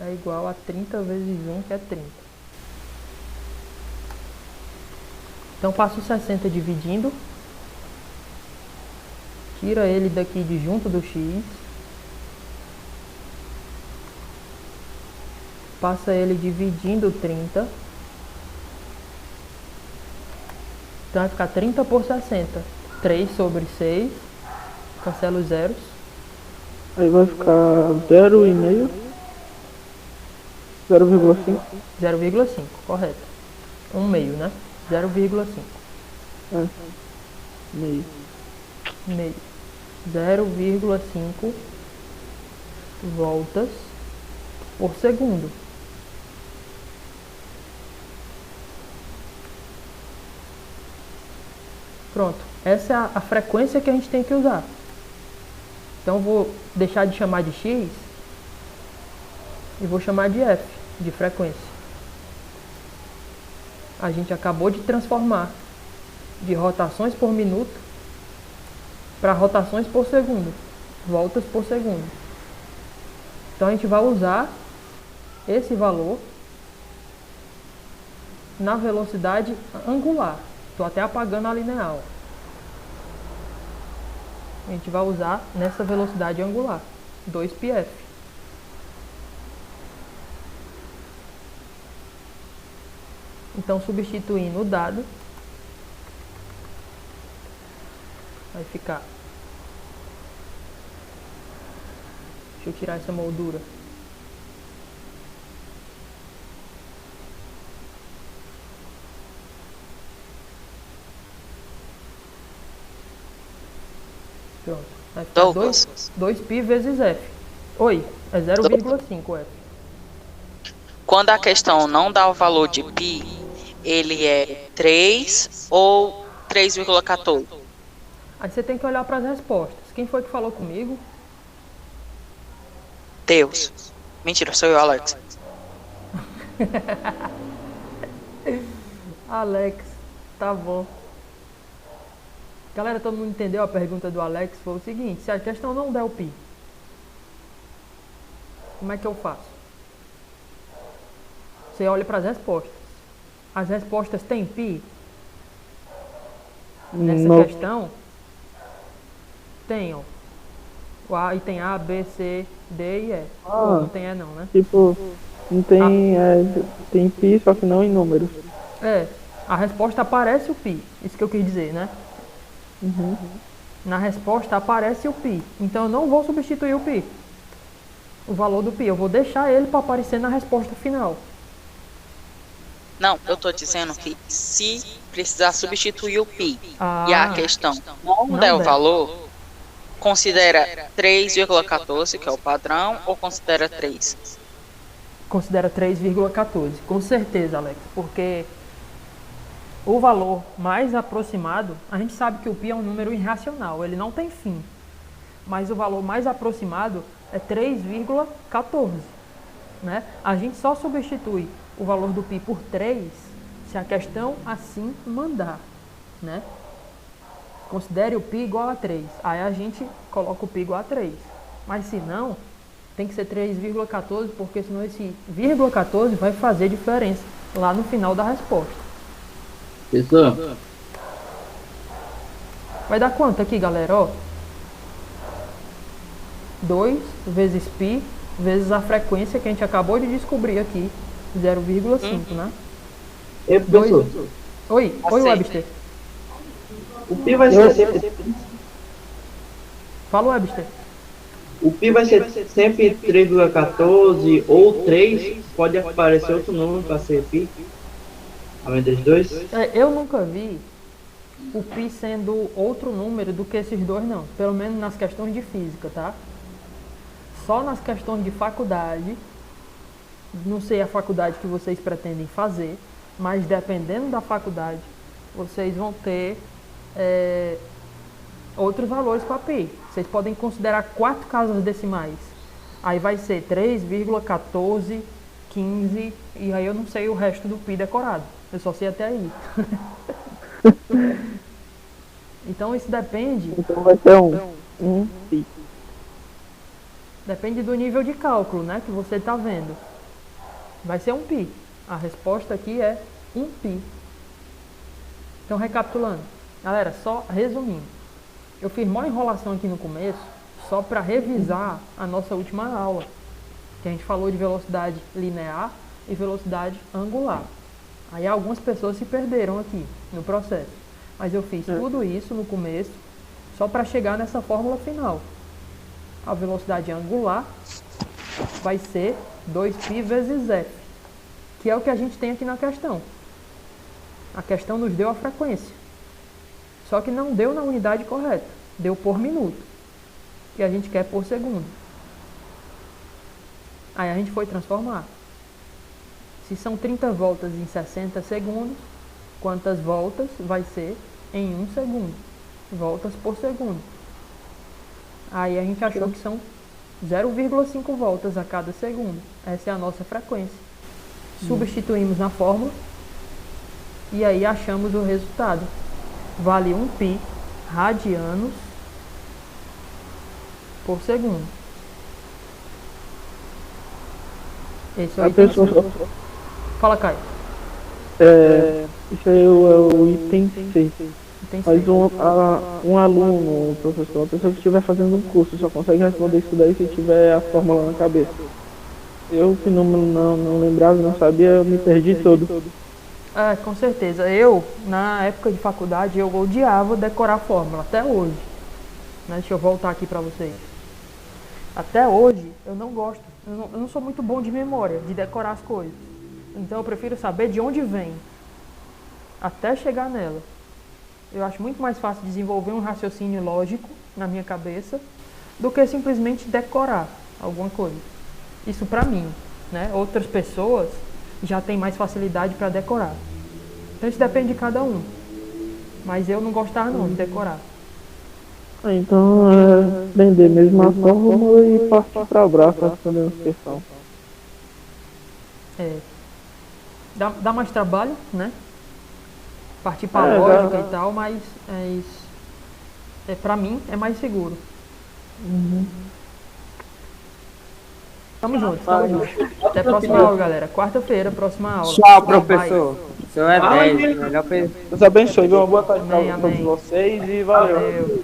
É igual a 30 vezes 1, que é 30. Então passo 60 dividindo. Tira ele daqui de junto do x. Passa ele dividindo 30. Então vai ficar 30 por 60. 3 sobre 6. Cancela os zeros. Aí vai ficar 0,5. 0,5. 0,5, correto. 1 meio, né? 0,5. É. Meio. 0,5 voltas por segundo. Pronto, essa é a frequência que a gente tem que usar. Então vou deixar de chamar de x e vou chamar de f, de frequência. A gente acabou de transformar de rotações por minuto para rotações por segundo, voltas por segundo. Então a gente vai usar esse valor na velocidade angular. Estou até apagando a linear. A gente vai usar nessa velocidade angular, 2πf. Então substituindo o dado, vai ficar Deixa eu tirar essa moldura. Pronto. Vai ficar Douglas. 2π vezes f. Oi, é 0,5 f. Quando a questão não dá o valor de π, ele é 3 ou 3,14? Aí você tem que olhar para as respostas. Quem foi que falou comigo? Deus. Mentira, sou eu, Alex. Alex, tá bom. Galera, todo mundo entendeu a pergunta do Alex? Foi o seguinte: se a questão não der o π, como é que eu faço? Você olha para as respostas. As respostas têm π? Nessa questão? Tem, ó. E tem A, B, C, D e E. Não tem E não, né? Tipo, não tem. Tem pi, só que não em números. A resposta aparece o π. Isso que eu quis dizer, né? Uhum. Na resposta aparece o π. Então eu não vou substituir o π. O valor do π. Eu vou deixar ele para aparecer na resposta final. Não, eu tô dizendo que se precisar substituir o π e a questão não der o valor, considera 3,14, que é o padrão, ou considera 3? Considera 3,14. Com certeza, Alex. Porque o valor mais aproximado, a gente sabe que o π é um número irracional, ele não tem fim. Mas o valor mais aproximado é 3,14. Né? A gente só substitui o valor do π por 3 se a questão assim mandar. Né? Considere o π igual a 3. Aí a gente coloca o π igual a 3. Mas se não, tem que ser 3,14, porque senão esse vírgula 14 vai fazer diferença lá no final da resposta. Pessoal, vai dar quanto aqui, galera? Ó, 2 vezes π vezes a frequência que a gente acabou de descobrir aqui, 0,5, né? Oi, Webster. O π vai ser sempre... Fala, Webster. O π vai ser sempre 3,14 ou 3. Pode aparecer outro número para ser π. Além dos dois? Eu nunca vi o π sendo outro número do que esses dois, não. Pelo menos nas questões de física, tá? Só nas questões de faculdade. Não sei a faculdade que vocês pretendem fazer, mas dependendo da faculdade, vocês vão ter outros valores para π. Vocês podem considerar 4 casas decimais. Aí vai ser 3,14, 15, e aí eu não sei o resto do π decorado. Eu só sei até aí. Então isso depende. Então vai ser um π. Depende do nível de cálculo, né, que você está vendo. Vai ser um π. A resposta aqui é um π. Então, recapitulando. Galera, só resumindo. Eu fiz uma enrolação aqui no começo, só para revisar a nossa última aula. Que a gente falou de velocidade linear e velocidade angular. Aí algumas pessoas se perderam aqui no processo. Mas eu fiz tudo isso no começo, só para chegar nessa fórmula final. A velocidade angular vai ser 2π vezes f, que é o que a gente tem aqui na questão. A questão nos deu a frequência, só que não deu na unidade correta, deu por minuto, e a gente quer por segundo. Aí a gente foi transformar. Se são 30 voltas em 60 segundos, quantas voltas vai ser em 1 segundo? Voltas por segundo. Aí a gente achou que são 0,5 voltas a cada segundo. Essa é a nossa frequência. Substituímos na fórmula e aí achamos o resultado. Vale 1π radianos por segundo. Esse é o item. Fala, Caio. Isso aí é o item C. Mas um aluno, um professor, uma pessoa que estiver fazendo um curso só consegue responder isso daí se tiver a fórmula na cabeça. Eu que não lembrava, não sabia, eu me perdi todo. Com certeza. Eu, na época de faculdade, eu odiava decorar a fórmula, até hoje. Deixa eu voltar aqui para vocês. Até hoje, eu não gosto. Eu não sou muito bom de memória, de decorar as coisas. Então eu prefiro saber de onde vem, até chegar nela. Eu acho muito mais fácil desenvolver um raciocínio lógico na minha cabeça do que simplesmente decorar alguma coisa. Isso pra mim, né? Outras pessoas já têm mais facilidade para decorar. Então isso depende de cada um. Mas eu não gostava não de decorar. Então é aprender mesmo a fórmula e partir para o braço essa demonstração. É. Dá mais trabalho, né? Partir para lógica e tal, mas pra mim é mais seguro. Tamo junto. Até a próxima aula, galera. Quarta-feira, próxima aula. Tchau, professor. O senhor é 10. Melhor Deus abençoe. Uma boa tarde para todos vocês e valeu.